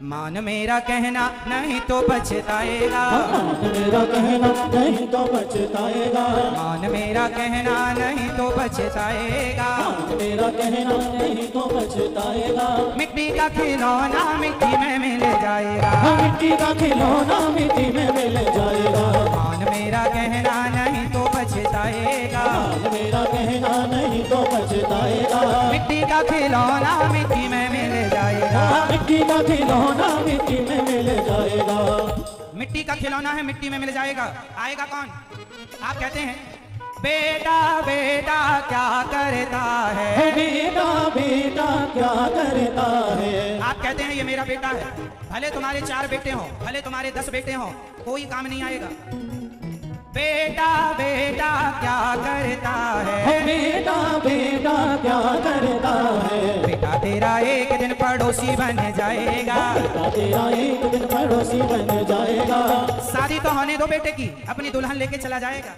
मान मेरा कहना नहीं तो पछताएगा, मान मेरा कहना नहीं तो पछताएगा, मान मेरा कहना नहीं तो पछताएगा, मान मेरा कहना नहीं तो पछताएगा। मिट्टी का खिलौना मिट्टी में मिल जाएगा, मिट्टी का खिलौना मिट्टी में मिल जाएगा। मान मेरा कहना नहीं तो पछताएगा, मान मेरा कहना नहीं तो पछताएगा। मिट्टी का खिलौना मिट्टी में मिल जाएगा, मिट्टी का खिलौना मिट्टी में मिल जाएगा। मिट्टी का खिलौना है मिट्टी में मिल जाएगा। आएगा कौन? आप कहते हैं बेटा बेटा क्या करता है, बेटा बेटा क्या करता है। आप कहते हैं ये मेरा बेटा है, भले तुम्हारे 4 बेटे हों, भले तुम्हारे 10 बेटे हों, कोई काम नहीं आएगा। बेटा बेटा क्या करता है, बेटा बेटा क्या करता है। बेटा तेरा एक दिन पड़ोसी बन जाएगा, बेटा तेरा एक दिन पड़ोसी बन जाएगा। शादी तो होने दो बेटे की, अपनी दुल्हन लेके चला जाएगा।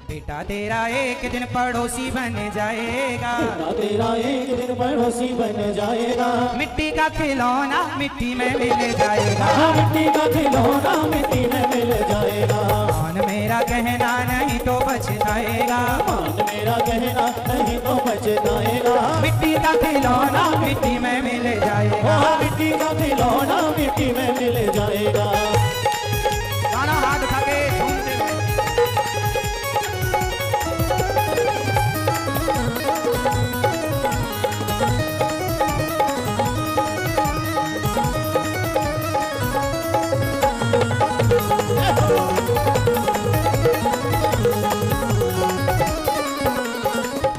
बेटा तेरा एक दिन पड़ोसी बन जाएगा, बेटा तेरा एक दिन पड़ोसी बन जाएगा। मिट्टी का खिलौना मिट्टी में मिल जाएगा, मिट्टी का खिलौना मिट्टी में मिल जाएगा। मान मेरा कहना नहीं तो पछताएगा, मान मेरा कहना नहीं तो पछताएगा। मिट्टी का खिलौना मिट्टी में मिल जाएगा। मिट्टी का खिलौना मिट्टी में मिल जाएगा। गाना हाथ उठा के झूमते हुए।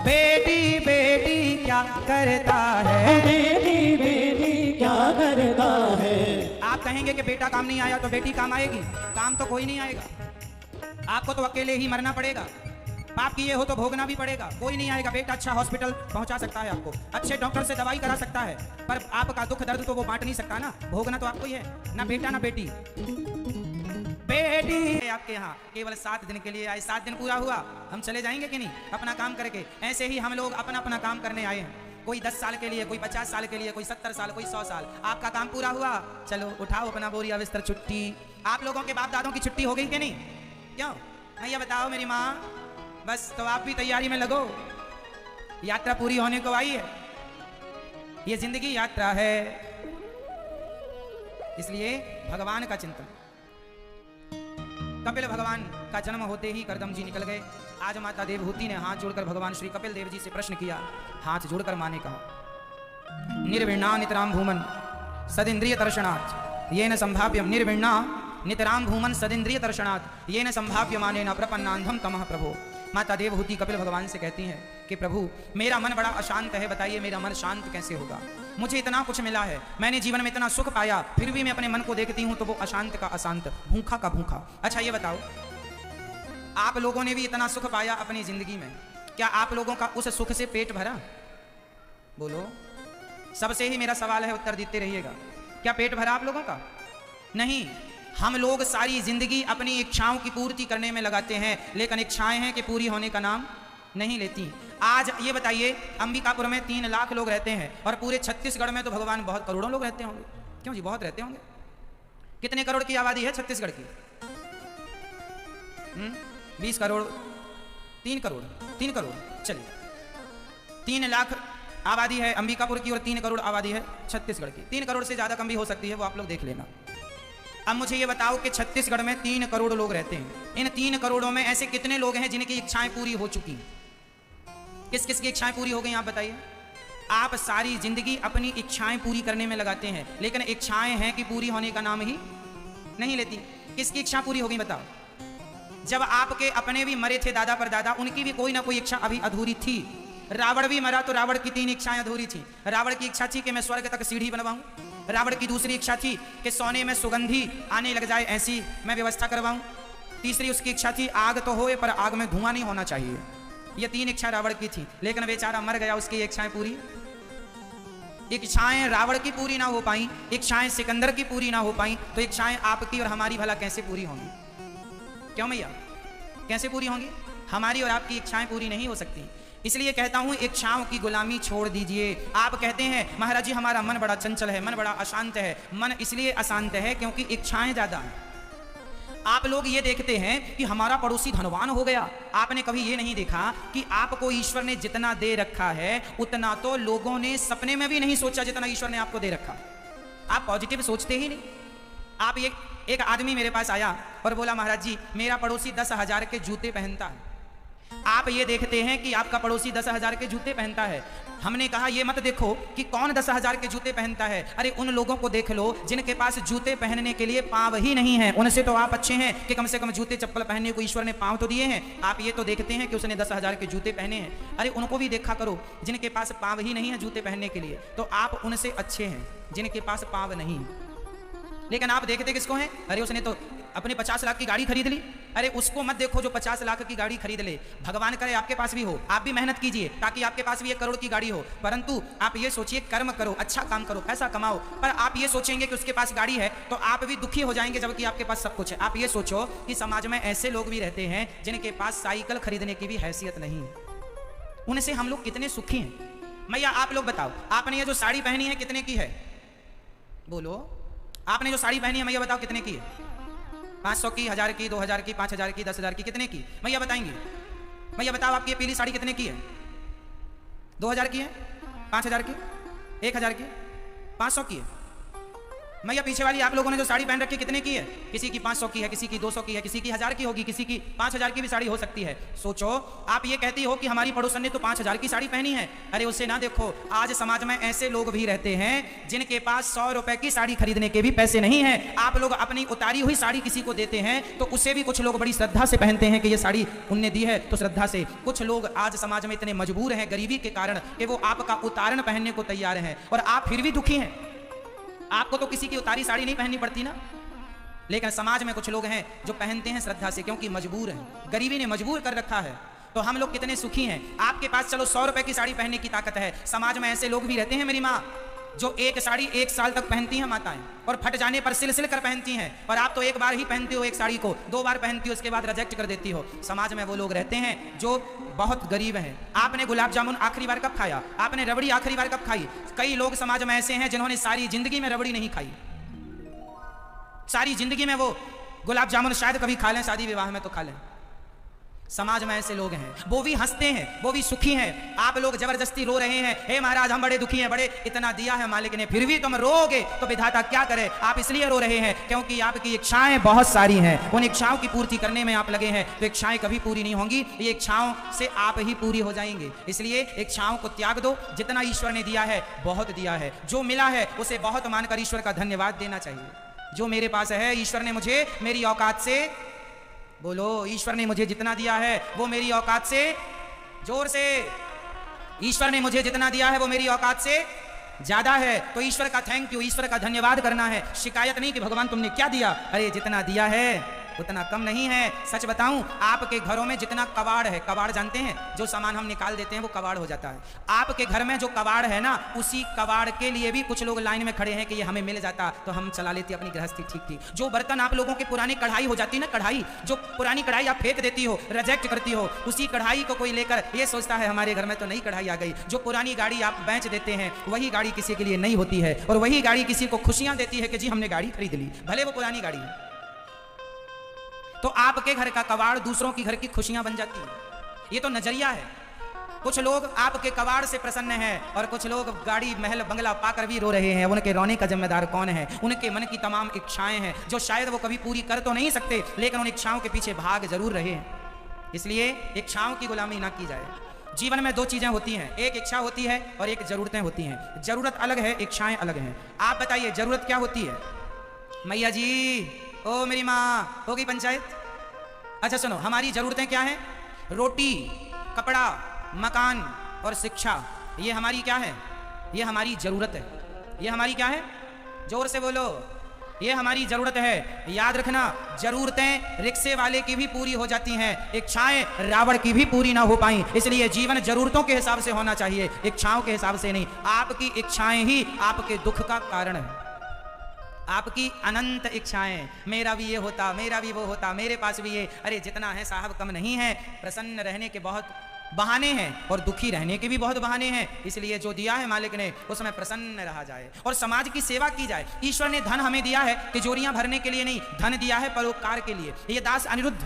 बेटी बेटी क्या करता है, बेटी बेटी क्या करता है। आप कहेंगे कि बेटा काम नहीं आया तो बेटी काम आएगी, काम तो कोई नहीं आएगा। आपको तो अकेले ही मरना पड़ेगा, पाप किए हो तो भोगना भी पड़ेगा। कोई नहीं आएगा। बेटा अच्छा हॉस्पिटल पहुंचा सकता है आपको, अच्छे डॉक्टर से दवाई करा सकता है, पर आपका दुख दर्द तो वो बांट नहीं सकता ना, भोगना तो आपको ही है ना, बेटा ना बेटी। बेटी आपके यहाँ केवल 7 दिन के लिए आए, 7 दिन पूरा हुआ हम चले जाएंगे कि नहीं अपना काम करके। ऐसे ही हम लोग अपना अपना काम करने आए हैं, कोई 10 साल के लिए, कोई 50 साल के लिए, कोई 70 साल, कोई 100 साल। आपका काम पूरा हुआ, चलो उठाओ अपना बोरिया बिस्तर, छुट्टी। आप लोगों के बाप दादों की छुट्टी हो गई कि नहीं? क्यों नहीं ये बताओ मेरी माँ? बस तो आप भी तैयारी में लगो, यात्रा पूरी होने को आई है। ये जिंदगी यात्रा है, इसलिए भगवान का चिंतन। कपिल भगवान का जन्म होते ही करदम जी निकल गए। आज माता देवहूति ने हाथ जोड़कर भगवान श्री कपिल देव जी से प्रश्न किया। हाथ जोड़कर माने कहा, निर्विण्णा नितराम भूमन सदिंद्रिय दर्शनात् येन संभाव्यम, निर्विण्णा नितराम भूमन सदिंद्रिय दर्शनात् येन संभाव्यमानेन प्रपन्नांधम तमः प्रभो। माता देवहूति कपिल भगवान से कहती हैं कि प्रभु मेरा मन बड़ा अशांत है, बताइए मेरा मन शांत कैसे होगा? मुझे इतना कुछ मिला है, मैंने जीवन में इतना सुख पाया, फिर भी मैं अपने मन को देखती हूं तो वो अशांत का अशांत, भूखा का भूखा। अच्छा ये बताओ, आप लोगों ने भी इतना सुख पाया अपनी जिंदगी में, क्या आप लोगों का उस सुख से पेट भरा? बोलो, सबसे ही मेरा सवाल है, उत्तर देते रहिएगा। क्या पेट भरा आप लोगों का? नहीं। हम लोग सारी जिंदगी अपनी इच्छाओं की पूर्ति करने में लगाते हैं, लेकिन इच्छाएं हैं कि पूरी होने का नाम नहीं लेती। आज ये बताइए, अंबिकापुर में 3 लाख लोग रहते हैं और पूरे छत्तीसगढ़ में तो भगवान बहुत करोड़ों लोग रहते होंगे। क्यों जी, बहुत रहते होंगे। कितने करोड़ की आबादी है छत्तीसगढ़ की? 20 करोड़, 3 करोड़, 3 करोड़, चलिए 3 लाख आबादी है अंबिकापुर की और 3 करोड़ आबादी है छत्तीसगढ़ की। 3 करोड़ से ज्यादा कम भी हो सकती है, वो आप लोग देख लेना। अब मुझे ये बताओ कि छत्तीसगढ़ में 3 करोड़ लोग रहते हैं। इन 3 करोड़ों में ऐसे कितने लोग हैं जिनकी इच्छाएं पूरी हो चुकी? किस किस की इच्छाएं पूरी हो गई आप बताइए? आप सारी जिंदगी अपनी इच्छाएं पूरी करने में लगाते हैं, लेकिन इच्छाएं हैं कि पूरी होने का नाम ही नहीं लेती। किसकी इच्छा पूरी हो गई बताओ? जब आपके अपने भी मरे थे दादा पर दादा, उनकी भी कोई ना कोई इच्छा अभी अधूरी थी। रावण भी मरा तो रावण की 3 इच्छाएं अधूरी थी। रावण की इच्छा थी कि मैं स्वर्ग तक सीढ़ी बनवाऊं। रावण की दूसरी इच्छा थी कि सोने में सुगंधी आने लग जाए, ऐसी मैं व्यवस्था करवाऊं। तीसरी उसकी इच्छा थी आग तो होए पर आग में धुआं नहीं होना चाहिए। ये 3 इच्छा रावण की थी, लेकिन बेचारा मर गया, उसकी इच्छाएं पूरी। इच्छाएं रावण की पूरी ना हो पाई, इच्छाएं सिकंदर की पूरी ना हो पाई, तो इच्छाएं आपकी और हमारी भला कैसे पूरी होंगी? क्यों भैया, कैसे पूरी होंगी? हमारी और आपकी इच्छाएं पूरी नहीं हो सकती। इसलिए कहता हूं इच्छाओं की गुलामी छोड़ दीजिए। आप कहते हैं महाराज जी हमारा मन बड़ा चंचल है, मन बड़ा अशांत है। मन इसलिए अशांत है क्योंकि इच्छाएं ज्यादा हैं। आप लोग ये देखते हैं कि हमारा पड़ोसी धनवान हो गया, आपने कभी ये नहीं देखा कि आपको ईश्वर ने जितना दे रखा है उतना तो लोगों ने सपने में भी नहीं सोचा जितना ईश्वर ने आपको दे रखा। आप पॉजिटिव सोचते ही नहीं। आप एक आदमी मेरे पास आया और बोला महाराज जी मेरा पड़ोसी 10,000 के जूते पहनता है, आप ये देखते हैं कि आपका पड़ोसी 10,000 के जूते पहनता है। हमने कहा ये मत देखो कि कौन 10,000 के जूते पहनता है, अरे उन लोगों को देख लो जिनके पास जूते पहनने के लिए पाँव ही नहीं है। उनसे तो आप अच्छे हैं कि कम से कम जूते चप्पल पहनने को ईश्वर ने पाँव तो दिए हैं। आप ये तो देखते हैं कि उसने 10,000 के जूते पहने हैं, अरे उनको भी देखा करो जिनके पास पाँव ही नहीं है जूते पहनने के लिए, तो आप उनसे अच्छे हैं जिनके पास पाँव नहीं। लेकिन आप देखते किसको हैं, अरे उसने तो अपने 50 लाख की गाड़ी खरीद ली। अरे उसको मत देखो जो 50 लाख की गाड़ी खरीद ले, भगवान करे आपके पास भी हो, आप भी मेहनत कीजिए ताकि आपके पास भी 1 करोड़ की गाड़ी हो। परंतु आप ये सोचिए कर्म करो, अच्छा काम करो, पैसा कमाओ। पर आप ये सोचेंगे कि उसके पास गाड़ी है तो आप भी दुखी हो जाएंगे जबकि आपके पास सब कुछ है। आप ये सोचो कि समाज में ऐसे लोग भी रहते हैं जिनके पास साइकिल खरीदने की भी हैसियत नहीं है, उनसे हम लोग कितने सुखी हैं। मैया आप लोग बताओ, आपने ये जो साड़ी पहनी है कितने की है? बोलो, आपने जो साड़ी पहनी है मैया बताओ कितने की है? 500 की, 1000 की, 2000 की, 5000 की, 10,000 की, कितने की मैया बताएंगे? मैया बताओ आपकी ये पीली साड़ी कितने की है? 2000 की है, 5000 की, 1000 की, 500 की है। मैया पीछे वाली आप लोगों ने जो साड़ी पहन रखी कितने की है? किसी की 500 की है, किसी की 200 की है, किसी की 1000 की होगी, किसी की 5000 की भी साड़ी हो सकती है। सोचो, आप ये कहती हो कि हमारी पड़ोसन ने तो 5000 की साड़ी पहनी है, अरे उसे ना देखो, आज समाज में ऐसे लोग भी रहते हैं जिनके पास 100 रुपए की साड़ी खरीदने के भी पैसे नहीं है। आप लोग अपनी उतारी हुई साड़ी किसी को देते हैं तो उसे भी कुछ लोग बड़ी श्रद्धा से पहनते हैं कि ये साड़ी उनने दी है तो श्रद्धा से। कुछ लोग आज समाज में इतने मजबूर हैं गरीबी के कारण कि वो आपका उतारण पहनने को तैयार हैं और आप फिर भी दुखी हैं। आपको तो किसी की उतारी साड़ी नहीं पहननी पड़ती ना, लेकिन समाज में कुछ लोग हैं जो पहनते हैं श्रद्धा से क्योंकि मजबूर हैं, गरीबी ने मजबूर कर रखा है। तो हम लोग कितने सुखी हैं। आपके पास चलो 100 रुपए की साड़ी पहनने की ताकत है, समाज में ऐसे लोग भी रहते हैं मेरी माँ जो एक साड़ी 1 साल तक पहनती हैं माताएं और फट जाने पर सिल सिल कर पहनती हैं, और आप तो एक बार ही पहनती हो एक साड़ी को, 2 बार पहनती हो उसके बाद रिजेक्ट कर देती हो। समाज में वो लोग रहते हैं जो बहुत गरीब हैं। आपने गुलाब जामुन आखिरी बार कब खाया? आपने रबड़ी आखिरी बार कब खाई? कई लोग समाज में ऐसे हैं जिन्होंने सारी जिंदगी में रबड़ी नहीं खाई, सारी जिंदगी में वो गुलाब जामुन शायद कभी खा लें, शादी विवाह में तो खा लें। समाज में ऐसे लोग हैं, वो भी हंसते हैं, वो भी सुखी हैं। आप लोग जबरदस्ती रो रहे हैं, हे महाराज हम बड़े दुखी हैं, बड़े इतना दिया है मालिक ने फिर भी तुम रोगे तो विधाता क्या करे। आप इसलिए रो रहे हैं क्योंकि आपकी इच्छाएं बहुत सारी हैं, उन इच्छाओं की पूर्ति करने में आप लगे हैं, तो इच्छाएं कभी पूरी नहीं होंगी, ये इच्छाओं से आप ही पूरी हो जाएंगे। इसलिए इच्छाओं को त्याग दो, जितना ईश्वर ने दिया है बहुत दिया है, जो मिला है उसे बहुत मानकर ईश्वर का धन्यवाद देना चाहिए। जो मेरे पास है ईश्वर ने मुझे मेरी औकात से, बोलो, ईश्वर ने मुझे जितना दिया है वो मेरी औकात से, जोर से, ईश्वर ने मुझे जितना दिया है वो मेरी औकात से ज्यादा है। तो ईश्वर का थैंक यू, ईश्वर का धन्यवाद करना है, शिकायत नहीं कि भगवान तुमने क्या दिया, अरे जितना दिया है उतना कम नहीं है। सच बताऊं, आपके घरों में जितना कबाड़ है, कबाड़ जानते हैं, जो सामान हम निकाल देते हैं वो कबाड़ हो जाता है। आपके घर में जो कबाड़ है ना, उसी कबाड़ के लिए भी कुछ लोग लाइन में खड़े हैं कि ये हमें मिल जाता तो हम चला लेते अपनी गृहस्थी ठीक थी। जो बर्तन आप लोगों की पुरानी कढ़ाई हो जाती ना, कढ़ाई, जो पुरानी कढ़ाई आप फेंक देती हो, रिजेक्ट करती हो, उसी कढ़ाई को कोई लेकर ये सोचता है हमारे घर में तो नई कढ़ाई आ गई। जो पुरानी गाड़ी आप बेच देते हैं वही गाड़ी किसी के लिए नई होती है, और वही गाड़ी किसी को खुशियां देती है कि जी हमने गाड़ी खरीद ली, भले वो पुरानी गाड़ी है। तो आपके घर का कबाड़ दूसरों की घर की खुशियां बन जाती है। ये तो नजरिया है। कुछ लोग आपके कबाड़ से प्रसन्न हैं और कुछ लोग गाड़ी महल बंगला पाकर भी रो रहे हैं। उनके रोने का जिम्मेदार कौन है? उनके मन की तमाम इच्छाएं हैं जो शायद वो कभी पूरी कर तो नहीं सकते, लेकिन उन इच्छाओं के पीछे भाग जरूर रहे हैं। इसलिए इच्छाओं की गुलामी ना की जाए। जीवन में 2 चीजें होती हैं, एक इच्छा होती है और एक जरूरतें होती हैं। जरूरत अलग है, इच्छाएं अलग हैं। आप बताइए जरूरत क्या होती है? मैया जी, ओ मेरी माँ, हो गई पंचायत? अच्छा सुनो, हमारी जरूरतें क्या हैं? रोटी, कपड़ा, मकान और शिक्षा, ये हमारी क्या है? ये हमारी जरूरत है। ये हमारी क्या है? जोर से बोलो, ये हमारी जरूरत है। याद रखना, जरूरतें रिक्शे वाले की भी पूरी हो जाती हैं, इच्छाएं रावण की भी पूरी ना हो पाई। इसलिए जीवन जरूरतों के हिसाब से होना चाहिए, इच्छाओं के हिसाब से नहीं। आपकी इच्छाएं ही आपके दुख का कारण है, आपकी अनंत इच्छाएं, मेरा भी ये होता, मेरा भी वो होता, मेरे पास भी ये, अरे जितना है साहब कम नहीं है। प्रसन्न रहने के बहुत बहाने हैं और दुखी रहने के भी बहुत बहाने हैं। इसलिए जो दिया है मालिक ने उसमें प्रसन्न रहा जाए और समाज की सेवा की जाए। ईश्वर ने धन हमें दिया है तिजोरियां भरने के लिए नहीं, धन दिया है परोपकार के लिए। ये दास अनिरुद्ध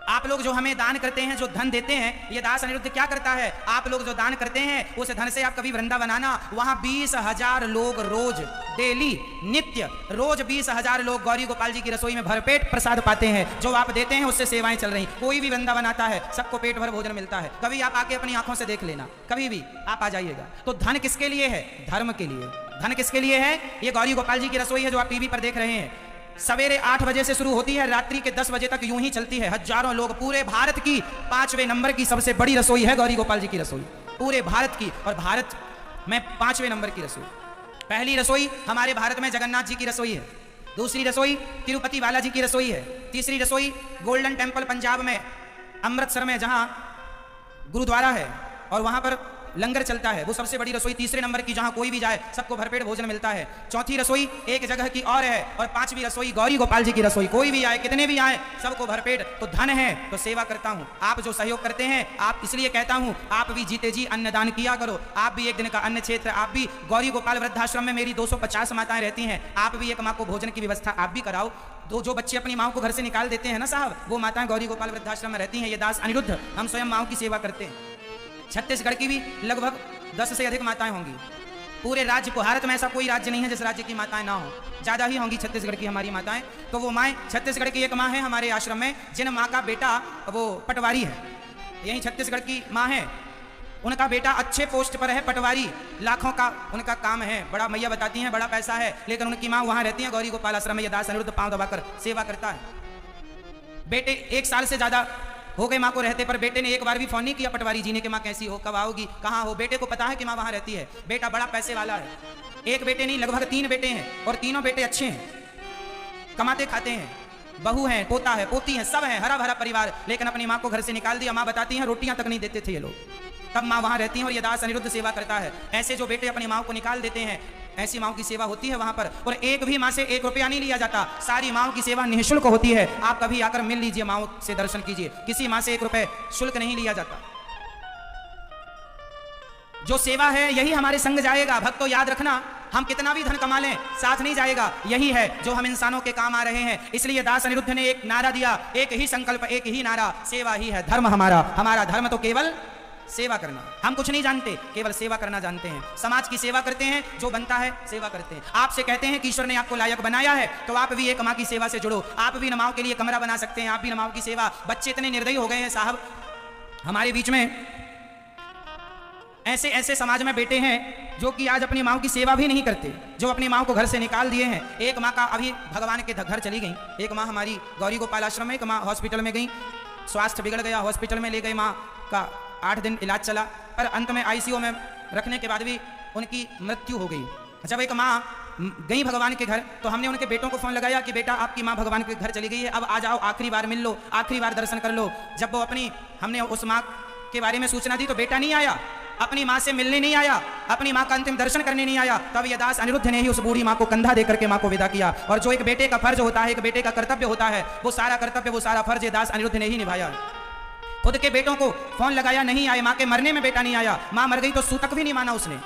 आप लोग जो हमें दान करते हैं, जो धन देते हैं, ये दास अनिरुद्ध क्या करता है, आप लोग जो दान करते हैं उस धन से आप कभी वृंदावन आना, वहां 20,000 लोग रोज, डेली, नित्य रोज 20,000 लोग गौरी गोपाल जी की रसोई में भरपेट प्रसाद पाते हैं। जो आप देते हैं उससे सेवाएं चल रही। कोई भी वृंदावन आता है सबको पेट भर भोजन मिलता है। कभी आप आके अपनी आंखों से देख लेना, कभी भी आप आ जाइएगा। तो धन किसके लिए है? धर्म के लिए। धन किसके लिए है? ये गौरी गोपाल जी की रसोई है जो आप टीवी पर देख रहे हैं। सवेरे 8 बजे से शुरू होती है, रात्रि के 10 बजे तक यूं ही चलती है। हजारों लोग, पूरे भारत की 5वें नंबर की सबसे बड़ी रसोई है गौरी गोपाल जी की रसोई, पूरे भारत की। और भारत में 5वें नंबर की रसोई। पहली रसोई हमारे भारत में जगन्नाथ जी की रसोई है, दूसरी रसोई तिरुपति बालाजी की रसोई है, तीसरी रसोई गोल्डन टेम्पल पंजाब में अमृतसर में जहां गुरुद्वारा है और वहां पर लंगर चलता है, वो सबसे बड़ी रसोई तीसरे नंबर की, जहां कोई भी जाए सबको भरपेट भोजन मिलता है। चौथी रसोई एक जगह की और है, और 5वीं रसोई गौरी गोपाल जी की रसोई। कोई भी आए, कितने भी आए, सबको भरपेट। तो धन है तो सेवा करता हूं। आप जो सहयोग करते हैं, आप इसलिए कहता हूं आप भी जीते जी अन्नदान किया करो। आप भी एक दिन का अन्न क्षेत्र, आप भी गौरी गोपाल वृद्धाश्रम में मेरी 250 माताएं रहती हैं, आप भी एक माँ को भोजन की व्यवस्था आप भी कराओ। तो जो बच्चे अपनी माँ को घर से निकाल देते हैं ना साहब, वो माताएं गौरी गोपाल वृद्धाश्रम में रहती हैं। ये दास अनिरुद्ध हम स्वयं माँ की सेवा करते हैं। छत्तीसगढ़ की भी लगभग 10 से अधिक माताएं होंगी पूरे राज्य को। भारत में ऐसा कोई राज्य नहीं है जिस राज्य की माताएं ना हो, ज़्यादा ही होंगी छत्तीसगढ़ की हमारी माताएं। तो वो माएँ, छत्तीसगढ़ की एक माँ है हमारे आश्रम में, जिन माँ का बेटा वो पटवारी है, यही छत्तीसगढ़ की माँ है, उनका बेटा अच्छे पोस्ट पर है, पटवारी, लाखों का उनका काम है, बड़ा मैया बताती हैं बड़ा पैसा है, लेकिन उनकी माँ वहाँ रहती है गौरी गोपाल आश्रम में। ये दास अनिरुद्ध पाँव दबाकर सेवा करता है। बेटे 1 साल से ज़्यादा हो गए माँ को रहते, पर बेटे ने एक बार भी फोन नहीं किया पटवारी जी ने कि माँ कैसी हो, कब आओगी, कहाँ हो। बेटे को पता है कि माँ वहाँ रहती है। बेटा बड़ा पैसे वाला है, एक बेटे नहीं लगभग 3 बेटे हैं, और तीनों बेटे अच्छे हैं, कमाते खाते हैं, बहू हैं, पोता है, पोती है, सब है, हरा भरा परिवार। लेकिन अपनी माँ को घर से निकाल दिया। माँ बताती हैं रोटियां तक नहीं देते थे ये लोग, तब माँ वहाँ रहती हैं और ये दास अनिरुद्ध सेवा करता है। ऐसे जो बेटे अपनी माँ को निकाल देते हैं, ऐसी माँ की सेवा होती है वहाँ पर, और एक भी माँ से 1 रुपया नहीं लिया जाता। सारी माँ की सेवा निःशुल्क होती है। आप कभी आकर मिल लीजिए, माँ से दर्शन कीजिए, किसी माँ से 1 रुपये शुल्क नहीं लिया जाता। जो सेवा है यही हमारे संग जाएगा। भक्तों याद रखना, हम कितना भी धन कमा लें साथ नहीं जाएगा। यही है जो हम इंसानों के काम आ रहे हैं। इसलिए दास अनिरुद्ध ने एक नारा दिया, एक ही संकल्प, एक ही नारा, सेवा ही है धर्म हमारा। हमारा धर्म तो केवल सेवा करना, हम कुछ नहीं जानते, केवल सेवा करना जानते हैं। समाज की सेवा करते हैं, जो बनता है सेवा करते हैं। आपसे कहते हैं कि ईश्वर ने आपको लायक बनाया है, तो आप भी एक माँ की सेवा से जुड़ो। आप भी नमाओं के लिए कमरा बना सकते हैं, आप भी नमाओं की सेवा। बच्चे इतने निर्दयी हो गए हैं साहब, हमारे बीच में ऐसे ऐसे समाज में बेटे हैं जो कि आज अपनी माँ की सेवा भी नहीं करते, जो अपनी माँ को घर से निकाल दिए हैं। एक माँ का अभी भगवान के घर चली गई, एक माँ हमारी गौरी गोपाल आश्रम में, एक माँ हॉस्पिटल में गई, स्वास्थ्य बिगड़ गया, हॉस्पिटल में ले गई। माँ का 8 दिन इलाज चला, पर अंत में आईसीयू में रखने के बाद भी उनकी मृत्यु हो गई। जब एक माँ गई भगवान के घर, तो हमने उनके बेटों को फोन लगाया कि बेटा आपकी माँ भगवान के घर चली गई है, अब आ जाओ, आखिरी बार मिल लो, आखिरी बार दर्शन कर लो। जब वो हमने उस माँ के बारे में सूचना दी तो बेटा नहीं आया, अपनी माँ से मिलने नहीं आया, अपनी माँ का अंतिम दर्शन करने नहीं आया। तब ये दास अनिरुद्ध ने ही उस बूढ़ी माँ को कंधा देकर के माँ को विदा किया। और जो एक बेटे का फर्ज होता है, एक बेटे का कर्तव्य होता है, वो सारा कर्तव्य, वो सारा फर्ज ये दास अनिरुद्ध ने ही निभाया। खुद के बेटों को फोन लगाया, नहीं आए, माँ के मरने में बेटा नहीं आया, माँ मर गई तो सूतक भी नहीं माना उसने।